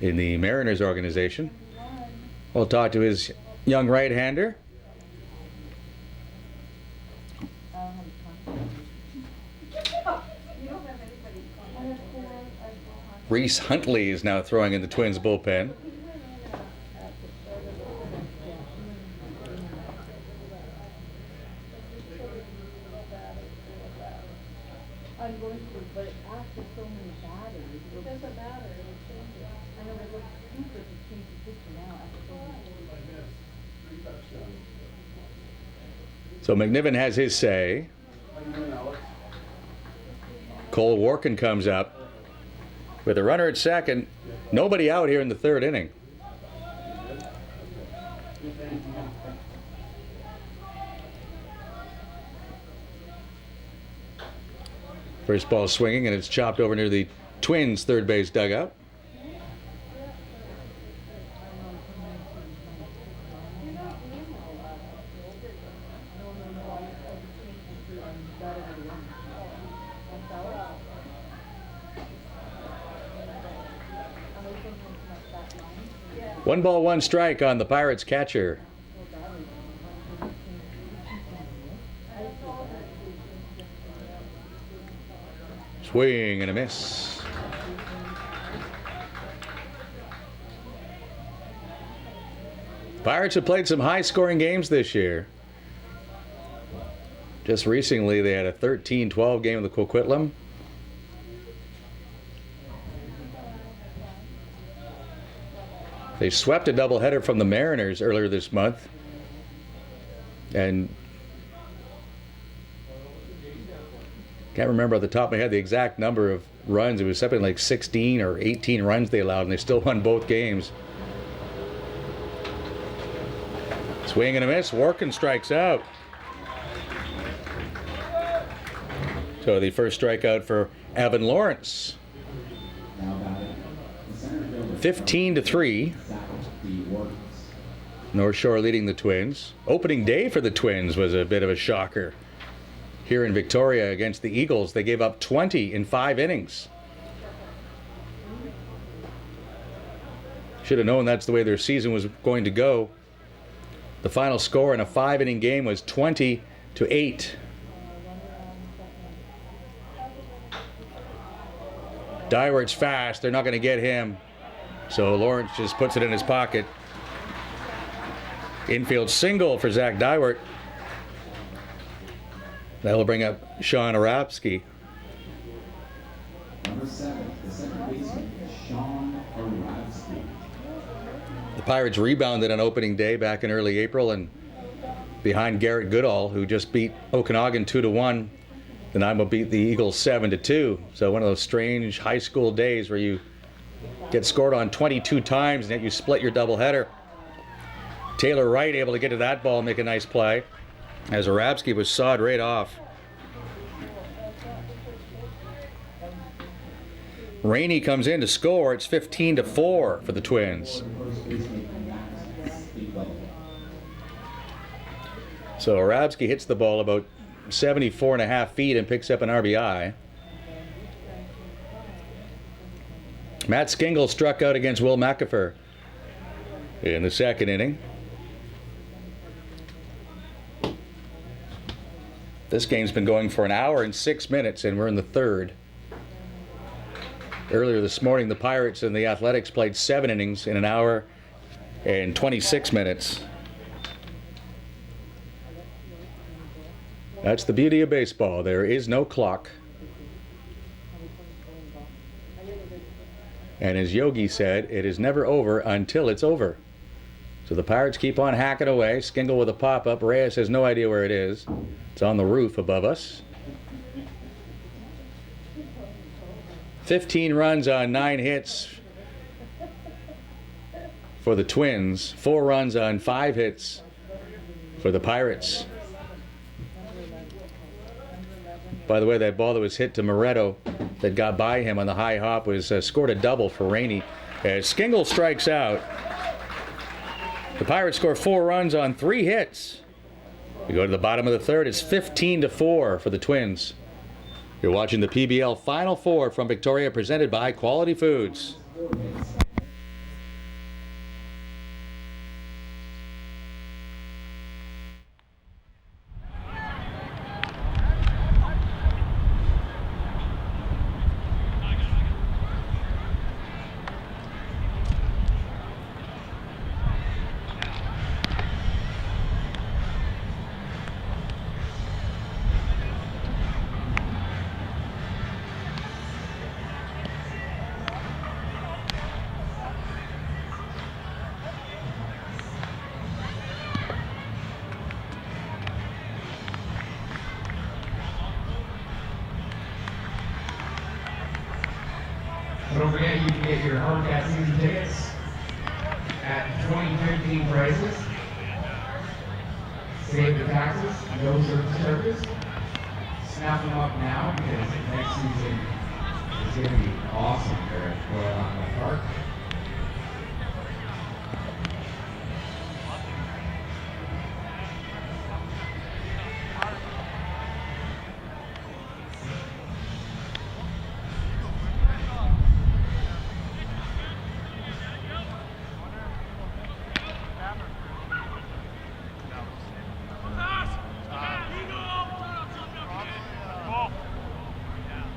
in the Mariners organization. We'll talk to his young right-hander. Reese Huntley is now throwing in the Twins bullpen. I'm going to, but after so many batteries, it doesn't matter, it'll change it. I know it looks stupid to change the picture now after so many. So McNiven has his say. Cole Warkin comes up with a runner at second. Nobody out here in the third inning. First ball swinging, and it's chopped over near the Twins' third base dugout. One ball, one strike on the Pirates catcher. Swing and a miss. Pirates have played some high-scoring games this year. Just recently, they had a 13-12 game with the Coquitlam. They swept a doubleheader from the Mariners earlier this month. And can't remember off the top of my head the exact number of runs. It was something like 16 or 18 runs they allowed, and they still won both games. Swing and a miss. Warkin strikes out. So the first strikeout for Evan Lawrence. 15-3. North Shore leading the Twins. Opening day for the Twins was a bit of a shocker. Here in Victoria against the Eagles, they gave up 20 in 5 innings. Should have known that's the way their season was going to go. The final score in a 5-inning game was 20-8. Dywart's fast. They're not going to get him. So Lawrence just puts it in his pocket. Infield single for Zach Dywart. That'll bring up Sean Arapsky. Number 7, the second baseman, Sean Arapsky. The Pirates rebounded on opening day back in early April, and behind Garrett Goodall, who just beat Okanagan 2-1, the Nanaimo beat the Eagles 7-2. So one of those strange high school days where you get scored on 22 times and yet you split your doubleheader. Taylor Wright able to get to that ball and make a nice play, as Arabsky was sawed right off. Rainey comes in to score. It's 15-4 for the Twins. So Arabsky hits the ball about 74.5 feet and picks up an RBI. Matt Skingle struck out against Will McAfee in the second inning. This game's been going for an hour and 6 minutes, and we're in the third. Earlier this morning, the Pirates and the Athletics played 7 innings in an hour and 26 minutes. That's the beauty of baseball. There is no clock. And as Yogi said, it is never over until it's over. So the Pirates keep on hacking away. Skingle with a pop-up. Reyes has no idea where it is. It's on the roof above us. 15 runs on 9 hits for the Twins. 4 runs on 5 hits for the Pirates. By the way, that ball that was hit to Moretto that got by him on the high hop was scored a double for Rainey. As Skingle strikes out, the Pirates score 4 runs on 3 hits. We go to the bottom of the third. It's 15-4 for the Twins. You're watching the PBL Final Four from Victoria, presented by Quality Foods. Don't forget, you can get your home cat season tickets at 2015 prices. Save the taxes, no service. Snap them up now because next season is going to be awesome here at Royal Island Park.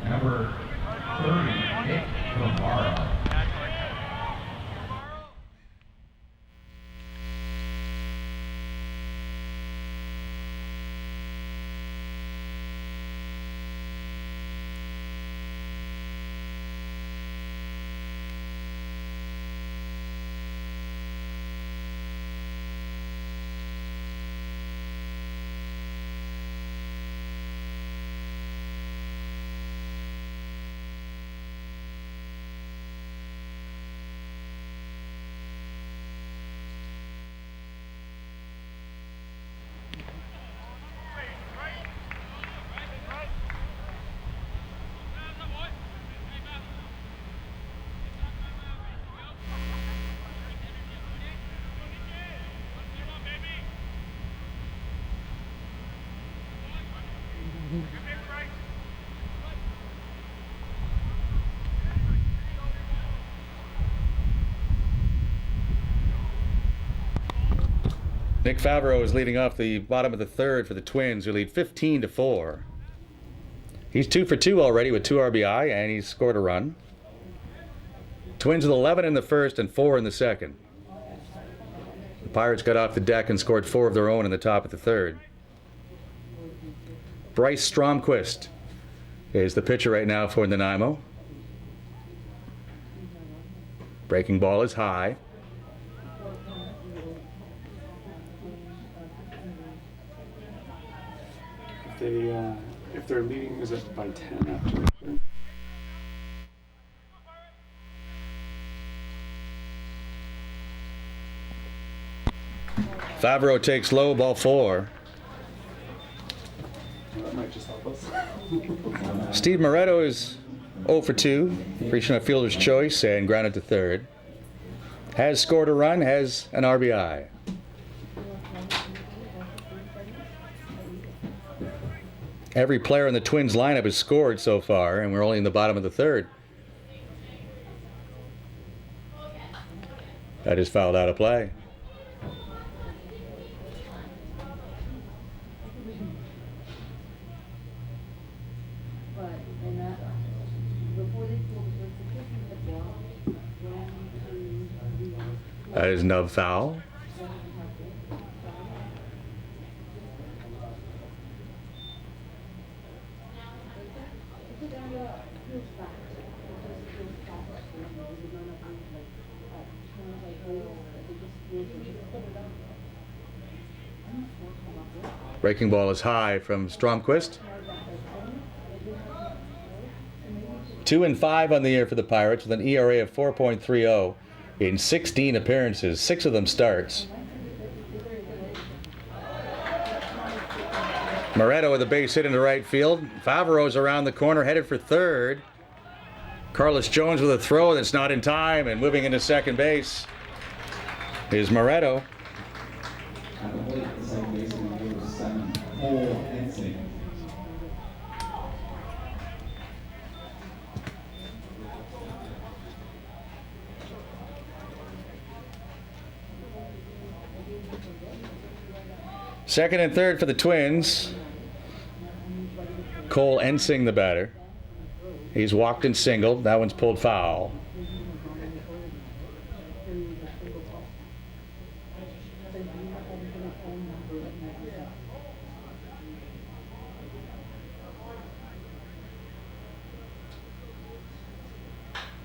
Number 30, Nick Romaro. Nick Favreau is leading off the bottom of the third for the Twins, who lead 15-4. He's 2 for 2 already with 2 RBI, and he's scored a run. Twins with 11 in the first and 4 in the second. The Pirates got off the deck and scored 4 of their own in the top of the third. Bryce Stromquist is the pitcher right now for Nanaimo. Breaking ball is high. If they're leading, is it by 10 after? Favreau takes low, ball 4. That might just help us. Steve Moretto is 0 for 2, reaching a fielder's choice and grounded to third. Has scored a run, has an RBI. Every player in the Twins lineup has scored so far, and we're only in the bottom of the third. That is fouled out of play. That is no foul. Breaking ball is high from Stromquist. 2-5 on the year for the Pirates with an ERA of 4.30 in 16 appearances, 6 of them starts. Moretto with a base hit into right field. Favreau's around the corner, headed for third. Carlos Jones with a throw that's not in time, and moving into second base is Moretto. At the plate, the second baseman, number 7, Cole Ensing. Second and third for the Twins. Cole Ensing, the batter. He's walked and singled. That one's pulled foul.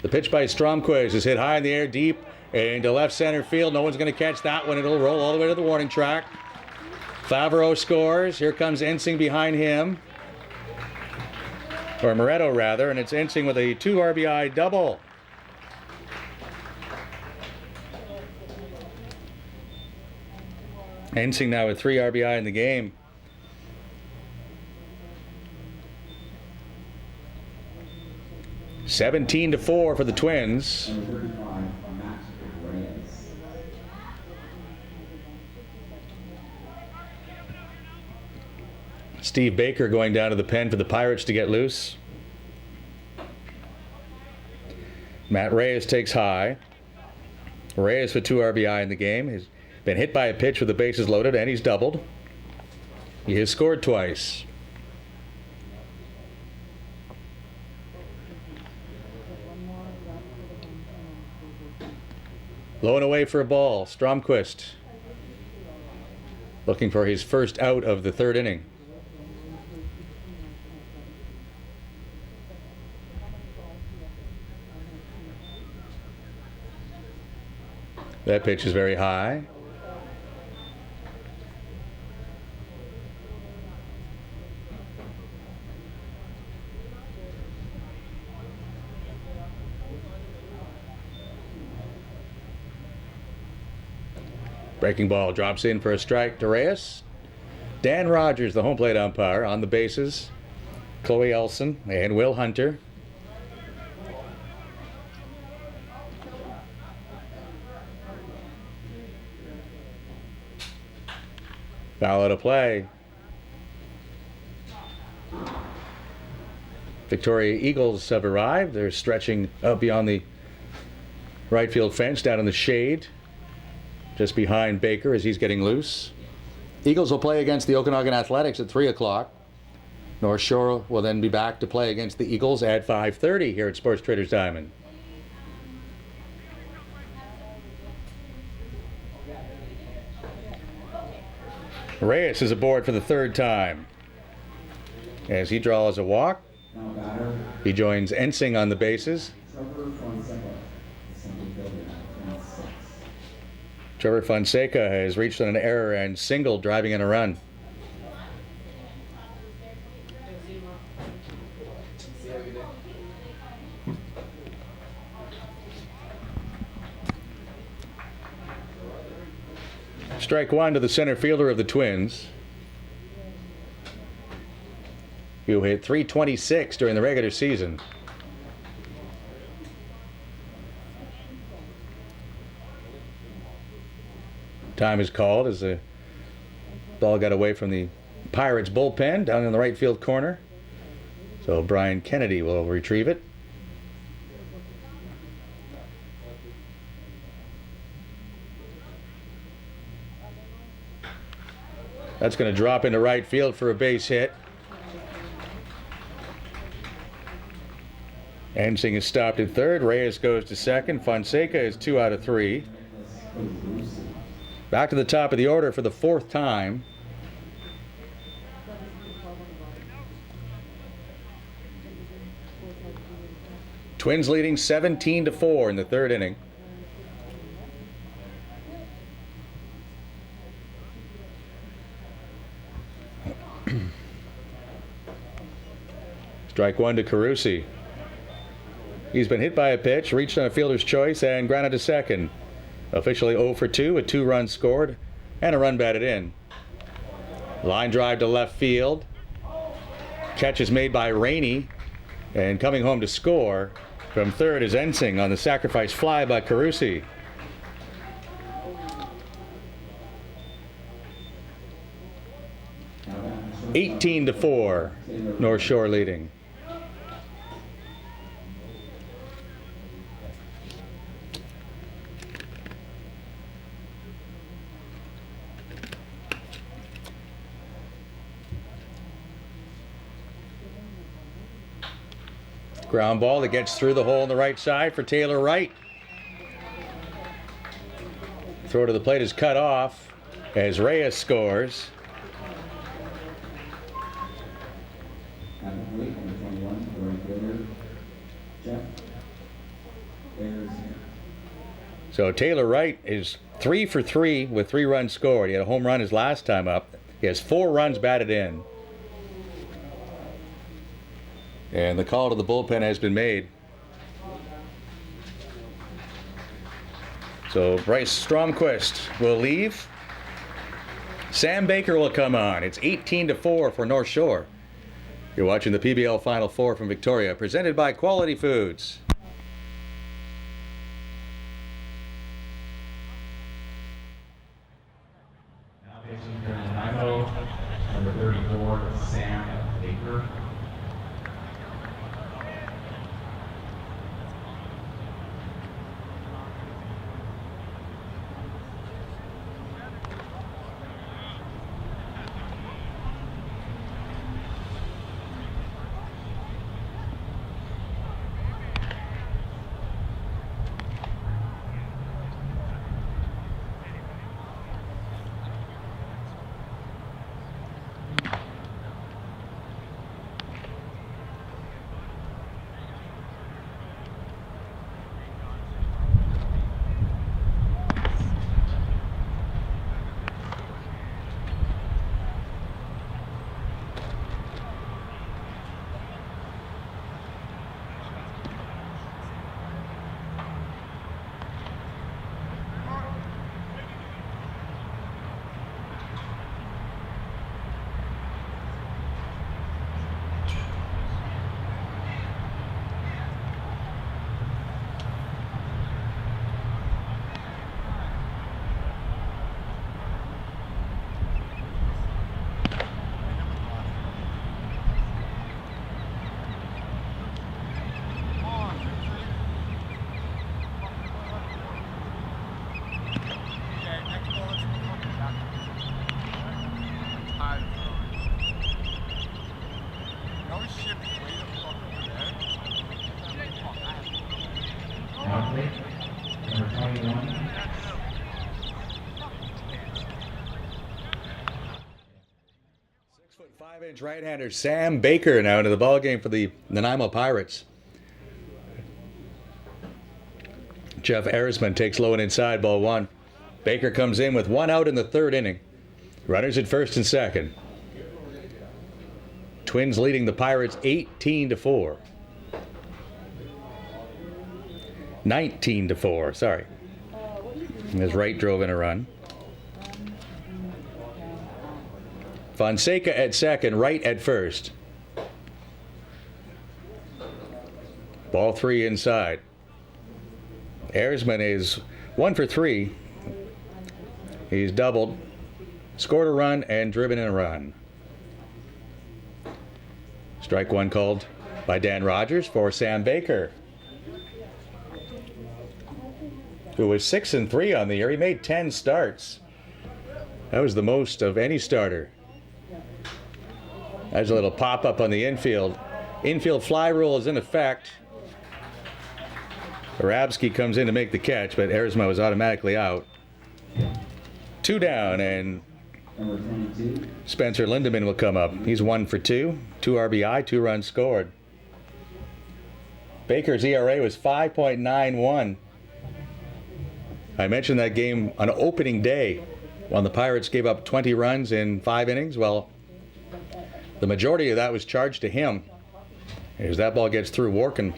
The pitch by Stromquist is hit high in the air, deep into left center field. No one's going to catch that one. It'll roll all the way to the warning track. Favreau scores. Here comes Ensing behind him. Or Moretto, rather, and it's Ensing with a 2 RBI double. Ensing now with 3 RBI in the game. (17-4) for the Twins. Number 35, Matt Reyes. Steve Baker going down to the pen for the Pirates to get loose. Matt Reyes takes high. Reyes with 2 RBI in the game. He's been hit by a pitch with the bases loaded, and he's doubled. He has scored twice. Low and away for a ball. Stromquist looking for his first out of the third inning. That pitch is very high. Breaking ball drops in for a strike to Reyes. Dan Rogers, the home plate umpire, on the bases. Chloe Elson and Will Hunter. Foul out of play. Victoria Eagles have arrived. They're stretching up beyond the right field fence down in the shade, just behind Baker as he's getting loose. Eagles will play against the Okanagan Athletics at 3 o'clock. North Shore will then be back to play against the Eagles at 5:30 here at Sports Traders Diamond. Reyes is aboard for the third time. As he draws a walk, Now batter, he joins Ensing on the bases. Trevor Fonseca, center fielder, 26. Trevor Fonseca has reached on an error and singled, driving in a run. Strike one to the center fielder of the Twins, who hit .326 during the regular season. Time is called as the ball got away from the Pirates bullpen down in the right field corner. So Brian Kennedy will retrieve it. That's going to drop into right field for a base hit. Ensing is stopped at third. Reyes goes to second. Fonseca is 2 out of 3. Back to the top of the order for the 4th time. Twins leading 17-4 in the third inning. Strike one to Carusi. He's been hit by a pitch, reached on a fielder's choice, and grounded to second. Officially 0 for 2 with 2 runs scored and a run batted in. Line drive to left field. Catch is made by Rainey, and coming home to score from third is Ensing on the sacrifice fly by Carusi. Now back to 18-4, North Shore leading. Ground ball that gets through the hole on the right side for Taylor Wright. Throw to the plate is cut off as Reyes scores. At the plate, number 21, the right fielder, Jeff Ayers. So Taylor Wright is 3 for 3 with 3 runs scored. He had a home run his last time up. He has 4 runs batted in. And the call to the bullpen has been made. So Bryce Stromquist will leave. Sam Baker will come on. It's 18-4 for North Shore. You're watching the PBL Final Four from Victoria, presented by Quality Foods. Now pitching for Nanaimo, number 34, Sam Baker. Now plate, number 21. 6'5" right-hander Sam Baker now into the ballgame for the Nanaimo Pirates. Jeff Arisman takes low and inside, ball 1. Baker comes in with 1 out in the 3rd inning. Runners at first and second. Twins leading the Pirates 18-4. 19-4, sorry. As Wright drove in a run. Fonseca at second, Wright at first. Ball 3 inside. Arisman is 1 for 3. He's doubled, scored a run, and driven in a run. Strike 1 called by Dan Rogers for Sam Baker, who was 6-3 on the year. He made 10 starts. That was the most of any starter. There's a little pop-up on the infield. Infield fly rule is in effect. Arabsky comes in to make the catch, but Arisma was automatically out. 2 down, and Number 22, Spencer Lindemann will come up. He's 1 for 2. 2 RBI, 2 runs scored. Baker's ERA was 5.91. I mentioned that game on opening day when the Pirates gave up 20 runs in 5 innings. Well, the majority of that was charged to him. As that ball gets through Workin,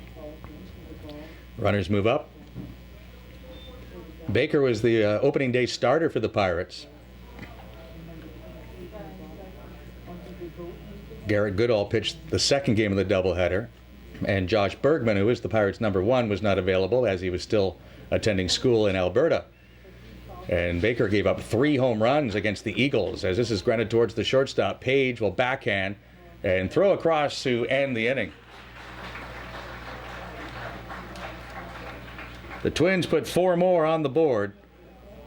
runners move up. Baker was the opening day starter for the Pirates. Garrett Goodall pitched the second game of the doubleheader, and Josh Bergman, who is the Pirates' #1, was not available as he was still attending school in Alberta. And Baker gave up 3 home runs against the Eagles. As this is grounded towards the shortstop, Page will backhand and throw across to end the inning. The Twins put 4 more on the board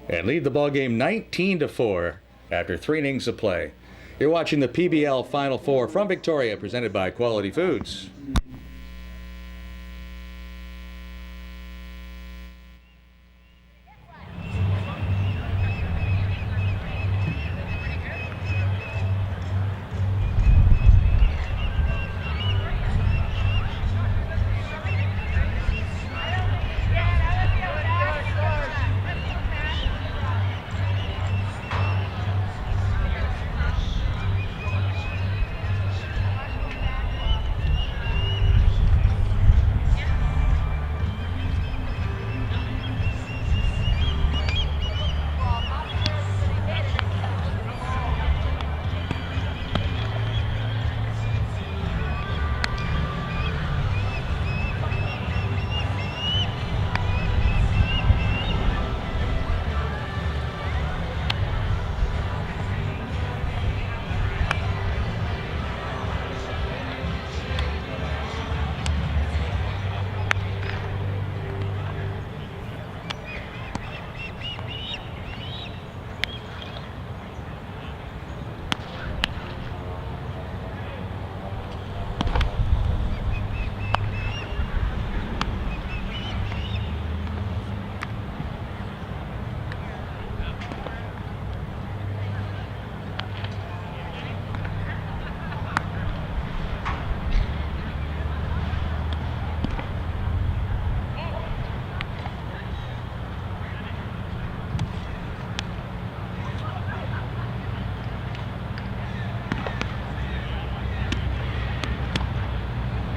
and lead the ball game 19-4 after 3 innings of play. You're watching the PBL Final Four from Victoria, presented by Quality Foods.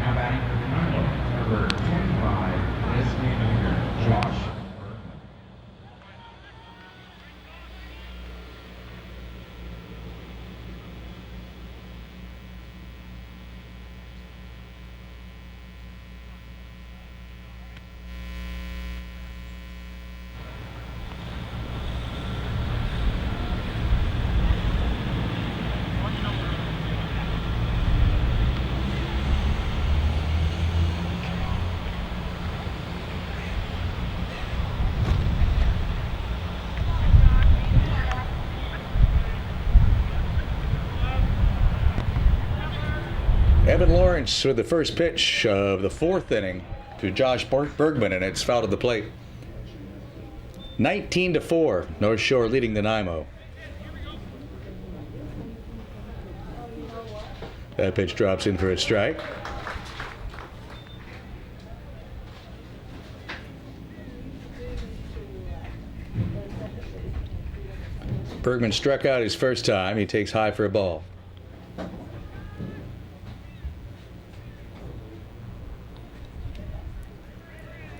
Now batting for the Nanaimo, number 25, designated hitter, Josh Bergman. Evan Lawrence with the first pitch of the 4th inning to Josh Bergman, and it's fouled at the plate. 19-4, North Shore leading the Nanaimo. That pitch drops in for a strike. Bergman struck out his first time. He takes high for a ball.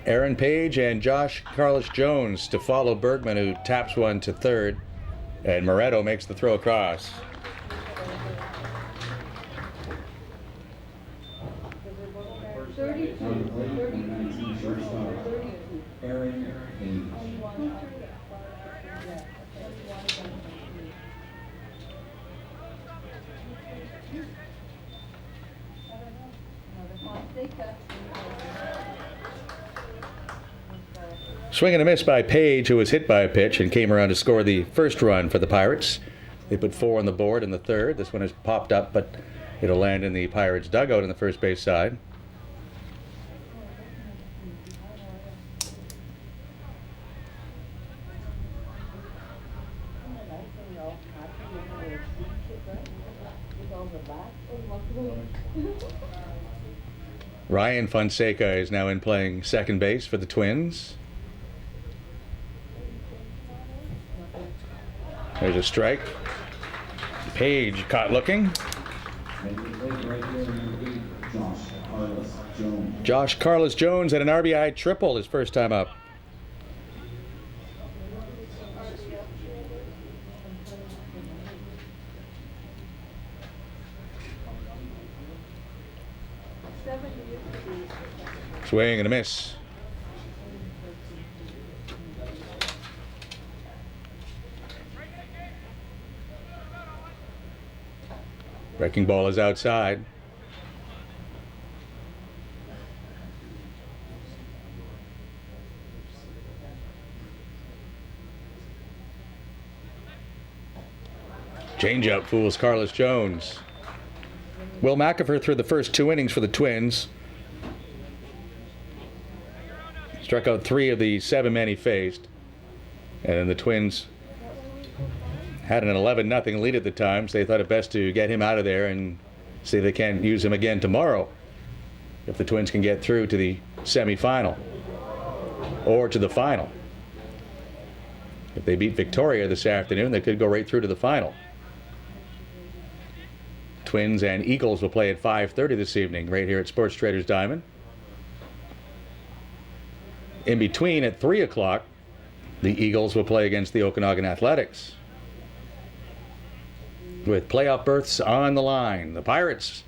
Aaron Page and Josh Carlos Jones to follow Bergman, who taps one to third, and Moretto makes the throw across. Aaron Page. Swing and a miss by Page, who was hit by a pitch and came around to score the first run for the Pirates. They put 4 on the board in the 3rd. This one has popped up, but it'll land in the Pirates' dugout on the first base side. Ryan Fonseca is now in playing second base for the Twins. There's a strike. Page caught looking. Making the play right there, number 8, Josh Carlos. Jones. Josh Carlos Jones had an RBI triple his first time up. Swing and a miss. Breaking ball is outside. Changeup fools Carlos Jones. Will McAfee threw the first 2 innings for the Twins. Struck out 3 of the 7 men he faced. And then the Twins had an 11-0 lead at the time, so they thought it best to get him out of there and see if they can use him again tomorrow if the Twins can get through to the semifinal or to the final. If they beat Victoria this afternoon, they could go right through to the final. Twins and Eagles will play at 5:30 this evening right here at Sports Traders Diamond. In between, at 3 o'clock, the Eagles will play against the Okanagan Athletics. With playoff berths on the line, the Pirates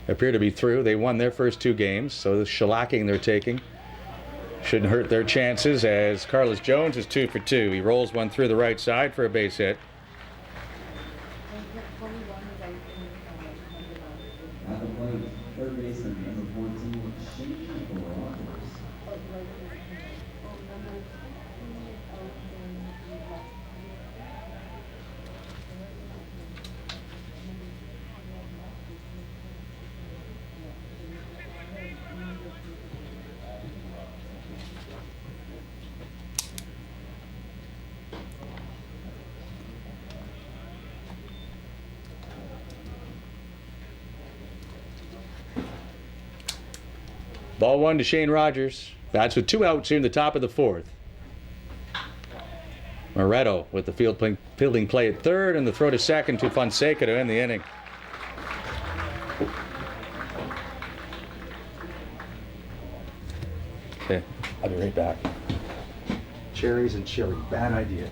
appear to be through. They won their first 2 games, so the shellacking they're taking shouldn't hurt their chances, as Carlos Jones is 2 for 2. He rolls one through the right side for a base hit. At the plate, third baseman, number 14, Shane Rogers. Ball 1 to Shane Rogers. That's with 2 outs here in the top of the 4th. Moretto with the fielding play at third and the throw to second to Fonseca to end the inning. Okay, I'll be right back. Cherries and chili, bad idea.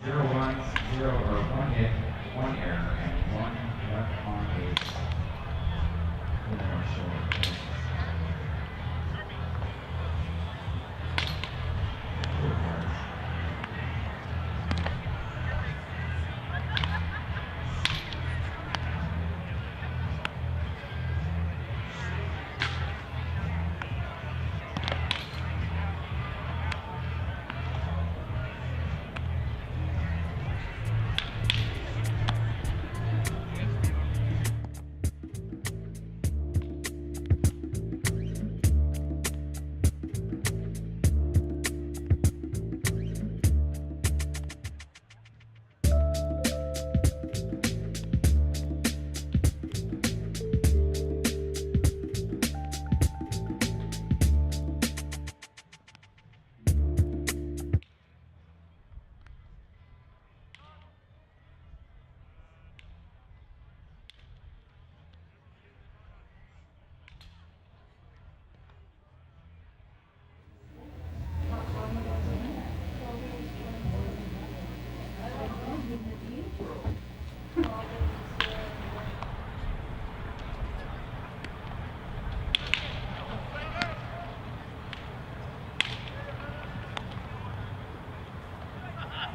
All right. 0 runs, 0 or 1 hit, 1 error, and 1 left on base. 4 more short bases. Two cards.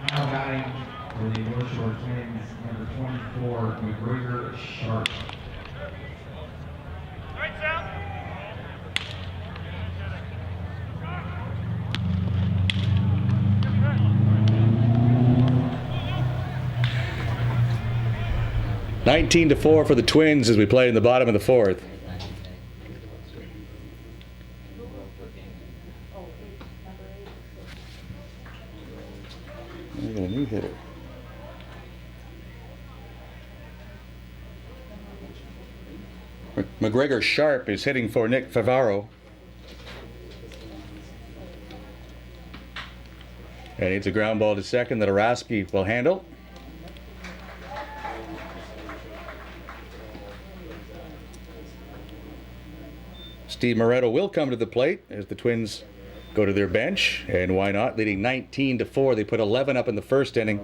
Now batting for the North Shore Twins, number 24, McGregor Sharp. Lights out. 19-4 for the Twins as we play in the bottom of the 4th. We got a new hitter. McGregor Sharp is hitting for Nick Favaro. And it's a ground ball to second that Araski will handle. Steve Moretto will come to the plate as the Twins go to their bench, and why not? Leading 19-4. They put 11 up in the first inning.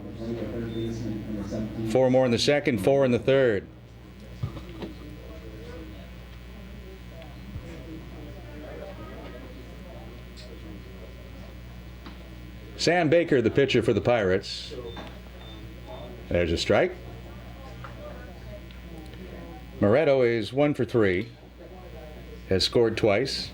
4 more in the second, 4 in the third. Sam Baker, the pitcher for the Pirates. There's a strike. Moretto is 1 for 3. Has scored twice.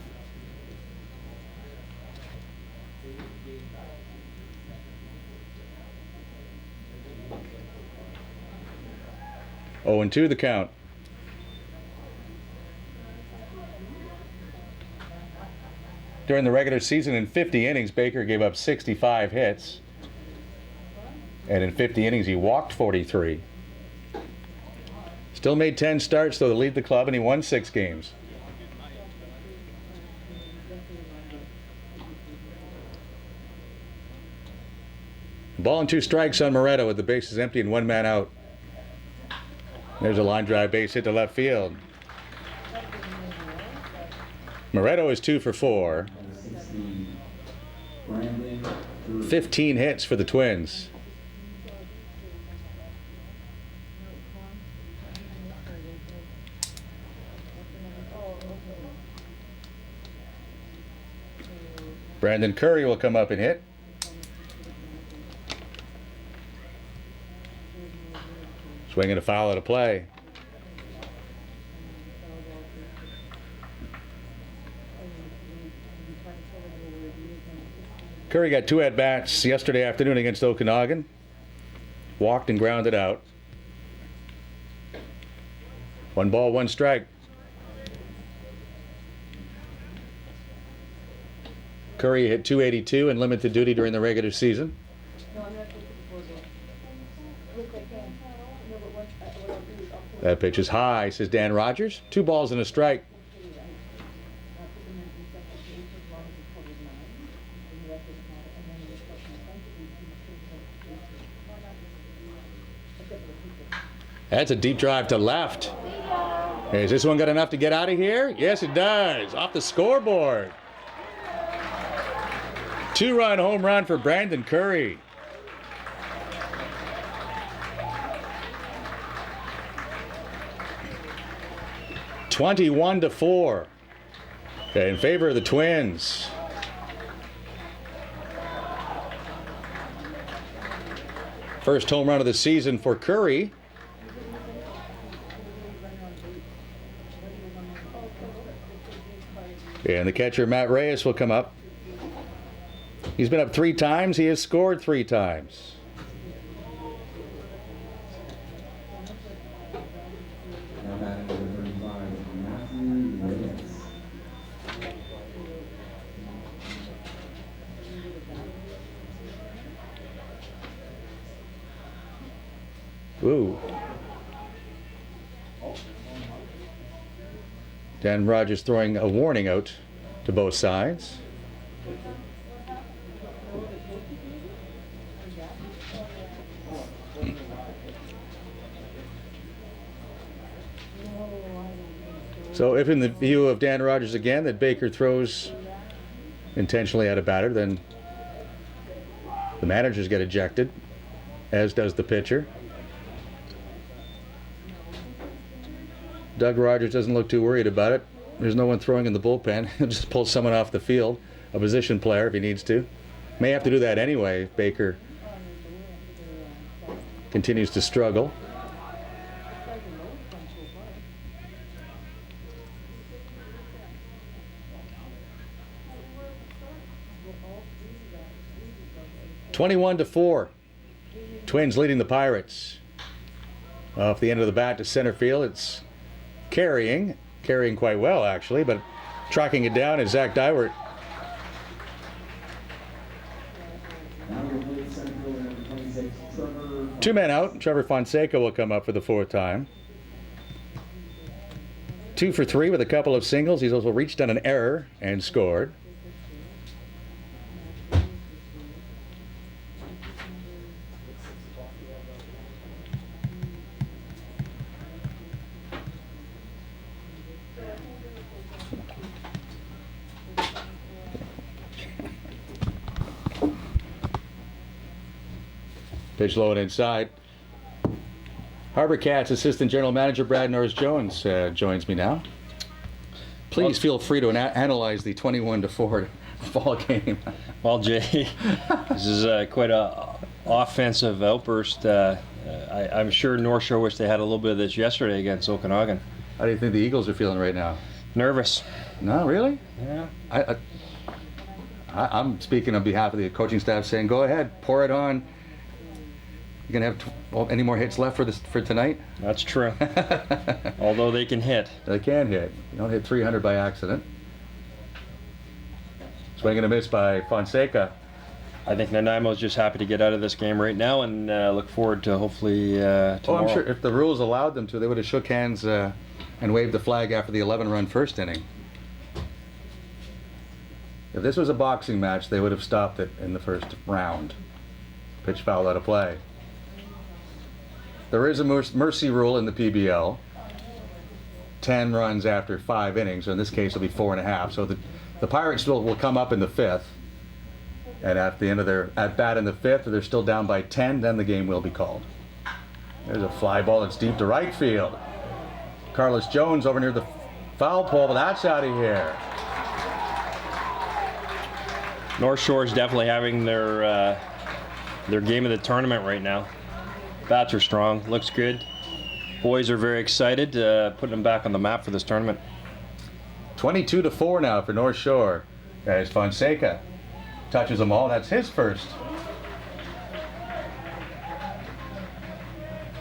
Oh, and 2 the count. During the regular season, in 50 innings, Baker gave up 65 hits. And in 50 innings, he walked 43. Still made 10 starts, though, to lead the club, and he won 6 games. Ball and 2 strikes on Moretto with the bases empty and 1 man out. There's a line drive base hit to left field. Moretto is 2 for 4. 15 hits for the Twins. Brandon Curry will come up and hit. Swinging a foul at a play. Curry got 2 at-bats yesterday afternoon against Okanagan. Walked and grounded out. 1 ball, 1 strike. Curry hit .282 in limited duty during the regular season. That pitch is high, says Dan Rogers. 2 balls and a strike. That's a deep drive to left. Is this one got enough to get out of here? Yes, it does. Off the scoreboard. 2-run home run for Brandon Curry. (21-4) in favor of the Twins. First home run of the season for Curry. And the catcher, Matt Reyes, will come up. He's been up 3 times. He has scored 3 times. Now batting number 35, Matthew Reyes. Ooh. Dan Rogers throwing a warning out to both sides. So if in the view of Dan Rogers again that Baker throws intentionally at a batter, then the managers get ejected, as does the pitcher. Doug Rogers doesn't look too worried about it. There's no one throwing in the bullpen. He'll just pull someone off the field, a position player if he needs to. May have to do that anyway if Baker continues to struggle. (21-4). Twins leading the Pirates. Off the end of the bat to center field, it's carrying quite well actually, but tracking it down is Zach Dywert. Two men out. Trevor Fonseca will come up for the 4th time. 2 for 3 with a couple of singles. He's also reached on an error and scored. Pitch low and inside. Harbor Cats Assistant General Manager Brad Norris-Jones joins me now. Please feel free to analyze the 21-4 fall game. Well, Jay, this is quite a offensive outburst. I'm sure North Shore wished they had a little bit of this yesterday against Okanagan. How do you think the Eagles are feeling right now? Nervous. No, really? Yeah. I'm speaking on behalf of the coaching staff, saying, go ahead, pour it on. You gonna have any more hits left for tonight? That's true. Although they can hit. They can hit. You don't hit 300 by accident. Swing and a miss by Fonseca. I think Nanaimo's just happy to get out of this game right now and look forward to hopefully tomorrow. Oh, I'm sure if the rules allowed them to, they would have shook hands and waved the flag after the 11-run first inning. If this was a boxing match, they would have stopped it in the first round. Pitch foul out of play. There is a mercy rule in the PBL. 10 runs after 5 innings, or in this case it'll be 4.5. So the Pirates will come up in the 5th. And at the end of their at-bat in the 5th, if they're still down by 10, then the game will be called. There's a fly ball that's deep to right field. Carlos Jones over near the foul pole, but that's out of here. North Shore is definitely having their game of the tournament right now. Bats are strong, looks good. Boys are very excited, putting them back on the map for this tournament. 22-4 now for North Shore. As Fonseca touches them all, that's his first.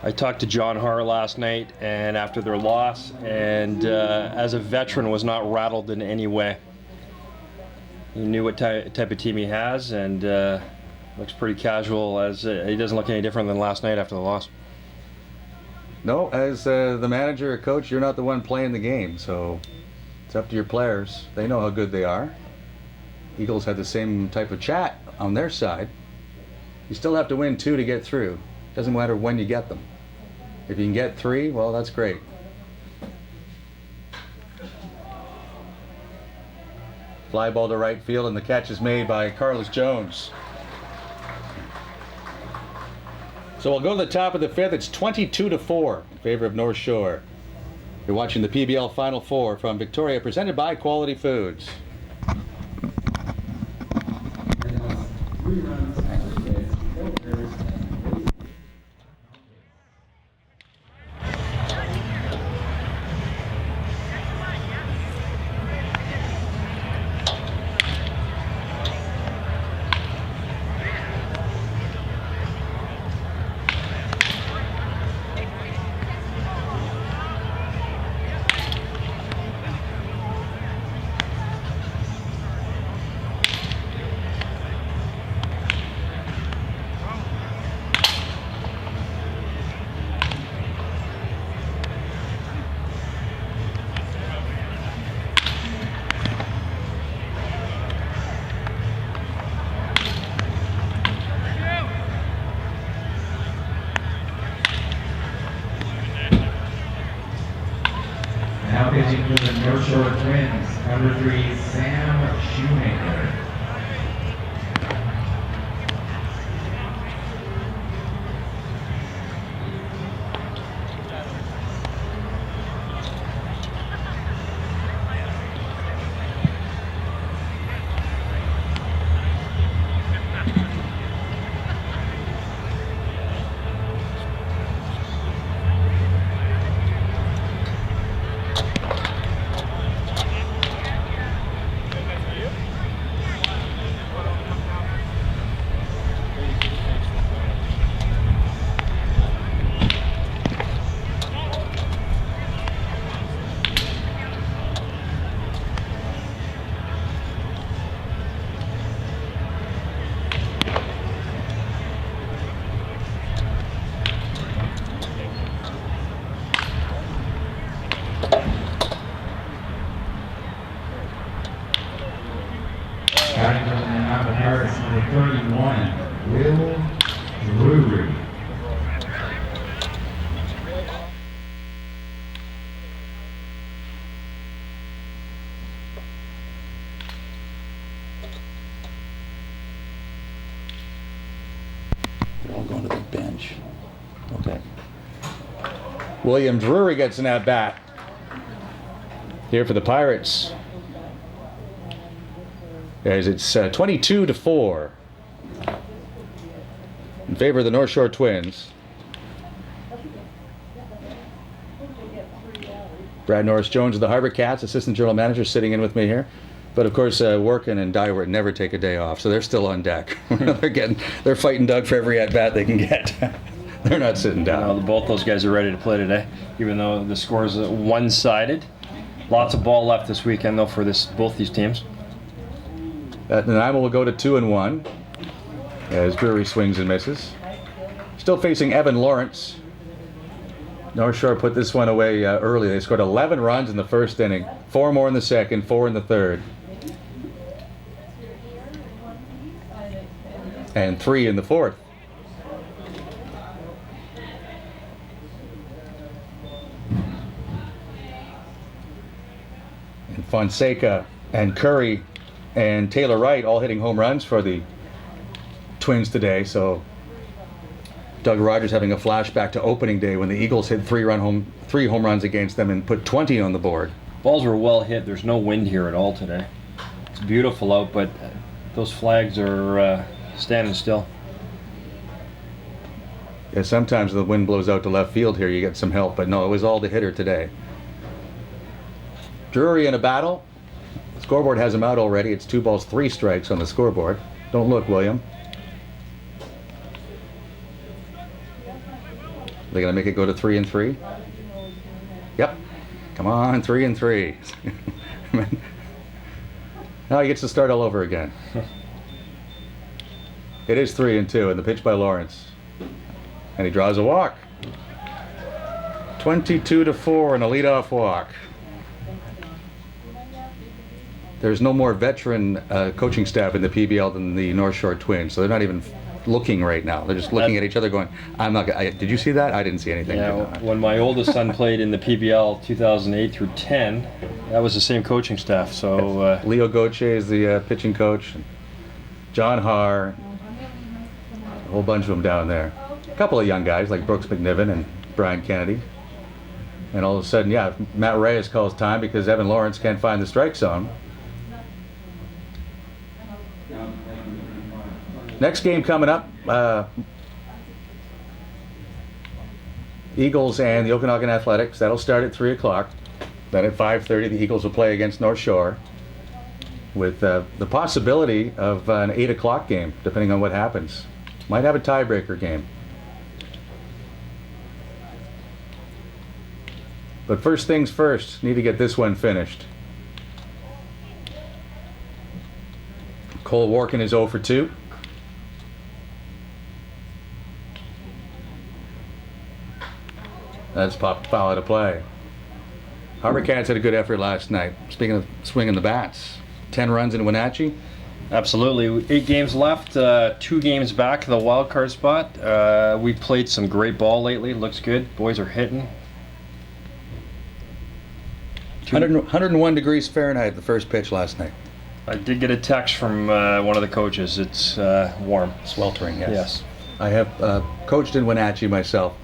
I talked to John Har last night and after their loss, and as a veteran was not rattled in any way. He knew what type of team he has, and looks pretty casual. As he doesn't look any different than last night after the loss. No, as the manager or coach, you're not the one playing the game, so it's up to your players. They know how good they are. Eagles had the same type of chat on their side. You still have to win 2 to get through. Doesn't matter when you get them. If you can get 3, well, that's great. Fly ball to right field, and the catch is made by Carlos Jones. So we'll go to the top of the 5th. It's 22-4 in favor of North Shore. You're watching the PBL Final Four from Victoria, presented by Quality Foods. Now pitching for the North Shore Twins, number 3, Sam Shoemaker. Starting from the Nanaimo Pirates, number 31, Will Drury. Oh, going to the bench. Okay. William Drury gets an at bat here for the Pirates. As it's 22-4 in favor of the North Shore Twins. Brad Norris Jones of the Harbor Cats, assistant general manager, sitting in with me here. But of course, Workin and Dywert never take a day off, so they're still on deck. They're fighting Doug for every at bat they can get. They're not sitting down. Both those guys are ready to play today, even though the score is one-sided. Lots of ball left this weekend, though, for both these teams. Nanaimo will go to 2-1 as Drury swings and misses. Still facing Evan Lawrence. North Shore put this one away early. They scored 11 runs in the first inning, 4 more in the second, 4 in the third, and 3 in the fourth. And Fonseca and Curry and Taylor Wright all hitting home runs for the Twins today. So Doug Rogers having a flashback to opening day when the Eagles hit 3 home runs against them and put 20 on the board. Balls were well hit. There's no wind here at all today. It's beautiful out, but those flags are standing still. Yeah, sometimes the wind blows out to left field here, you get some help, but no, it was all the hitter today. Drury in a battle. The scoreboard has him out already. It's 2 balls, 3 strikes on the scoreboard. Don't look, William. They're going to make it go to 3-3. Yep. Come on, 3-3. Now he gets to start all over again. It is 3-2, and the pitch by Lawrence. And he draws a walk. 22-4 and a leadoff walk. There's no more veteran coaching staff in the PBL than the North Shore Twins, so they're not even looking right now. They're just looking at each other going, I'm not gonna, did you see that? I didn't see anything. Yeah, when my oldest son played in the PBL 2008 through 10, that was the same coaching staff. So Leo Goche is the pitching coach. John Haar, a whole bunch of them down there. A couple of young guys like Brooks McNiven and Brian Kennedy. And all of a sudden, yeah, Matt Reyes calls time because Evan Lawrence can't find the strike zone. Next game coming up, Eagles and the Okanagan Athletics. That'll start at 3 o'clock. Then at 5:30, the Eagles will play against North Shore with the possibility of an 8 o'clock game, depending on what happens. Might have a tiebreaker game. But first things first, need to get this one finished. Cole Workin is 0 for 2. That's popped foul out of play. Harbor Cats had a good effort last night. Speaking of swinging the bats, 10 runs in Wenatchee. absolutely, 8 games left, 2 games back the wild card spot. We played some great ball lately. Looks good. Boys are hitting. 101 degrees Fahrenheit the first pitch last night. I did get a text from one of the coaches. It's warm. Sweltering, yes. Yes. I have coached in Wenatchee myself.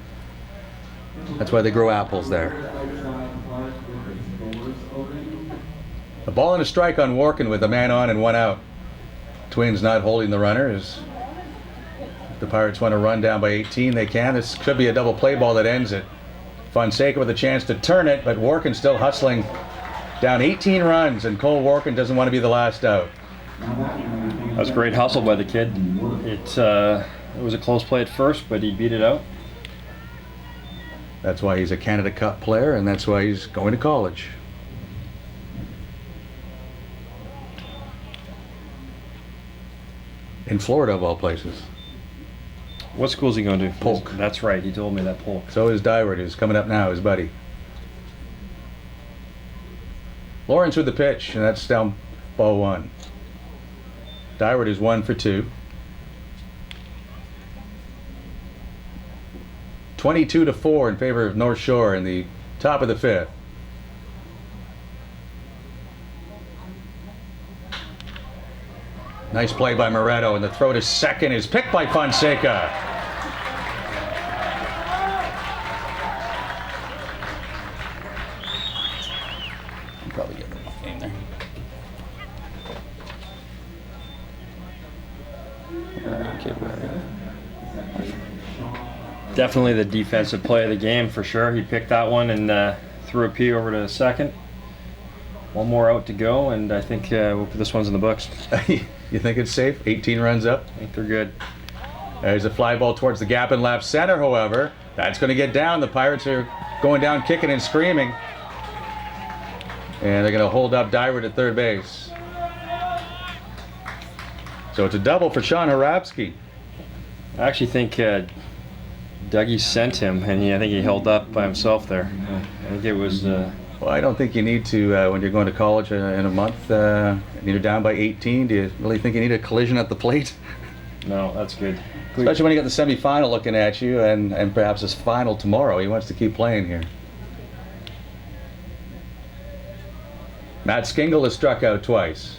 That's why they grow apples there. A ball and a strike on Workin with a man on and 1 out. Twins not holding the runner. As the Pirates want to run down by 18, they can. This could be a double play ball that ends it. Fonseca with a chance to turn it, but Workin still hustling. Down 18 runs, and Cole Workin doesn't want to be the last out. That's great hustle by the kid. It was a close play at first, but he beat it out. That's why he's a Canada Cup player, and that's why he's going to college. In Florida, of all places. What school's he going to? Polk. That's right. He told me that Polk. So is Dywert, who's coming up now, his buddy. Lawrence with the pitch, and that's down ball 1. Dywert is 1 for 2. 22-4 in favor of North Shore in the top of the 5th. Nice play by Moretto, and the throw to second is picked by Fonseca. Definitely the defensive play of the game for sure. He picked that one and threw a P over to second. One more out to go, and I think this one's in the books. You think it's safe? 18 runs up? I think they're good. There's a fly ball towards the gap in left center, however. That's going to get down. The Pirates are going down kicking and screaming. And they're going to hold up Dyward at third base. So it's a double for Sean Harabsky. I actually think Dougie sent him, and I think he held up by himself there. I think it was... Well, I don't think you need to, when you're going to college in a month, and you're down by 18, do you really think you need a collision at the plate? No, that's good. Especially when you got the semifinal looking at you, and perhaps this final tomorrow. He wants to keep playing here. Matt Skingle has struck out twice.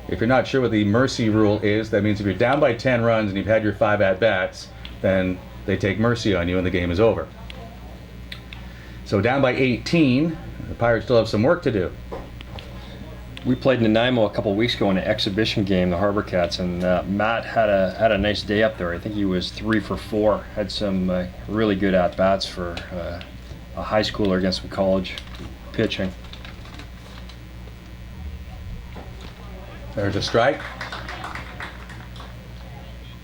If you're not sure what the mercy rule is, that means if you're down by 10 runs and you've had your 5 at-bats, then they take mercy on you and the game is over. So down by 18, the Pirates still have some work to do. We played Nanaimo a couple weeks ago in an exhibition game, the Harbor Cats, and Matt had a nice day up there. I think he was 3 for 4. Had some really good at-bats for a high schooler against some college pitching. There's a strike.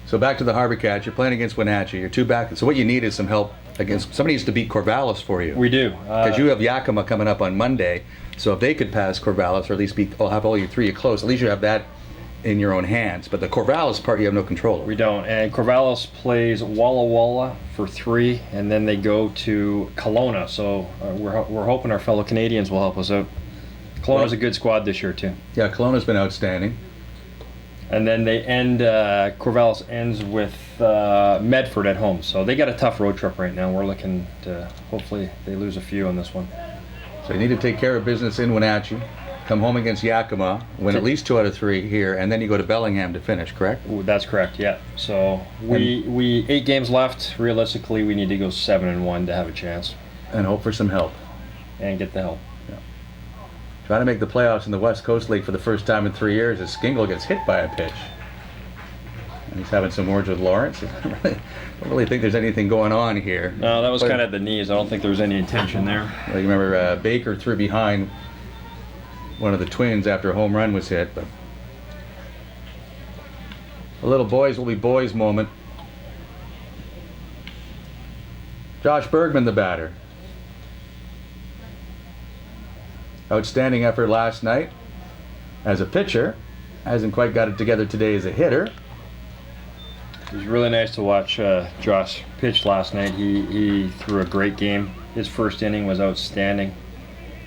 So back to the Harbor Cats. You're playing against Wenatchee. You're 2 back. So what you need is some help against... Somebody needs to beat Corvallis for you. We do. Because you have Yakima coming up on Monday. So if they could pass Corvallis, or at least have all your 3 close, at least you have that in your own hands. But the Corvallis part, you have no control over. We don't. And Corvallis plays Walla Walla for 3, and then they go to Kelowna. So we're hoping our fellow Canadians will help us out. Kelowna's a good squad this year, too. Yeah, Kelowna's been outstanding. And then they end, Corvallis ends with Medford at home. So they got a tough road trip right now. We're looking to, hopefully, they lose a few on this one. So you need to take care of business in Wenatchee, come home against Yakima, win at least 2 out of 3 here, and then you go to Bellingham to finish, correct? Ooh, that's correct, yeah. So we 8 games left. Realistically, we need to go 7-1 to have a chance. And hope for some help. And get the help. Trying to make the playoffs in the West Coast League for the first time in 3 years as Skingle gets hit by a pitch. And he's having some words with Lawrence. I don't really think there's anything going on here. No, that was kind of at the knees. I don't think there was any intention there. Well, you remember Baker threw behind one of the Twins after a home run was hit. But a little boys will be boys moment. Josh Bergman, the batter. Outstanding effort last night as a pitcher. Hasn't quite got it together today as a hitter. It was really nice to watch Josh pitch last night. He threw a great game. His first inning was outstanding.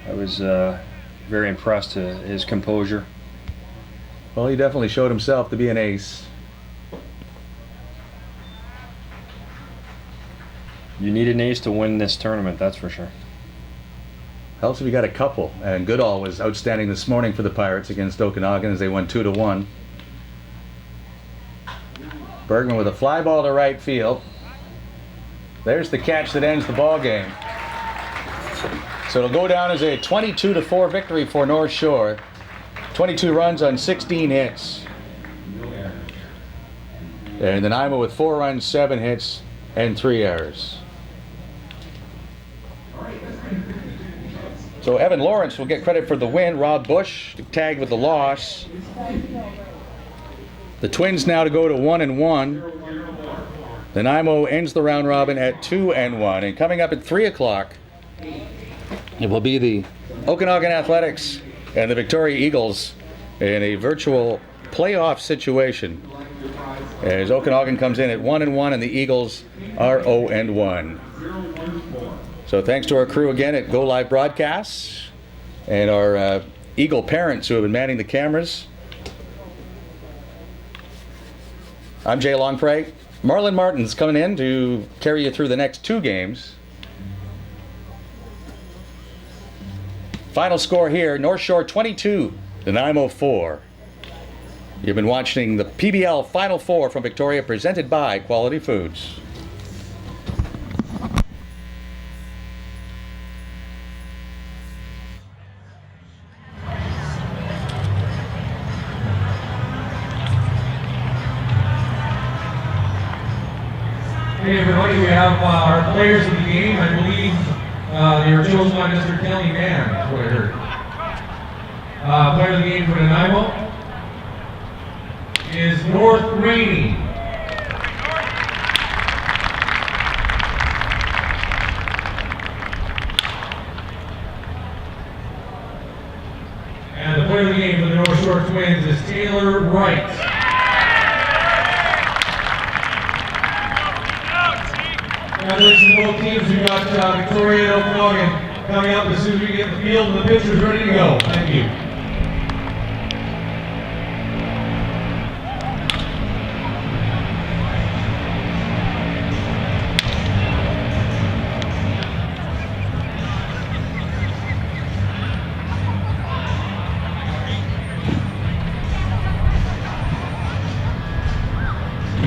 I was very impressed with his composure. Well, he definitely showed himself to be an ace. You need an ace to win this tournament, that's for sure. Helps if you got a couple. And Goodall was outstanding this morning for the Pirates against Okanagan as they won 2-1. Bergman with a fly ball to right field. There's the catch that ends the ball game. So it'll go down as a 22-4 victory for North Shore. 22 runs on 16 hits. And Nanaimo with 4 runs, 7 hits, and 3 errors. So Evan Lawrence will get credit for the win. Rob Bush tagged with the loss. The Twins now to go to 1-1. Nanaimo ends the round robin at 2-1. And coming up at 3 o'clock, it will be the Okanagan Athletics and the Victoria Eagles in a virtual playoff situation. As Okanagan comes in at 1-1 and the Eagles are 0-1. So thanks to our crew again at Go Live Broadcasts and our Eagle parents who have been manning the cameras. I'm Jay Longpre. Marlon Martin's coming in to carry you through the next 2 games. Final score here, North Shore 22, Nanaimo 4. You've been watching the PBL Final Four from Victoria, presented by Quality Foods. everybody. We have our players of the game. I believe they were chosen by Mr. Kelly Mann, that's what I heard. Player of the game for Nanaimo is North Rainey. And the player of the game for the North Shore Twins is Taylor Wright. Congratulations to both teams. We've got Victoria and Okanagan coming up as soon as we get the field and the pitchers ready to go. Thank you.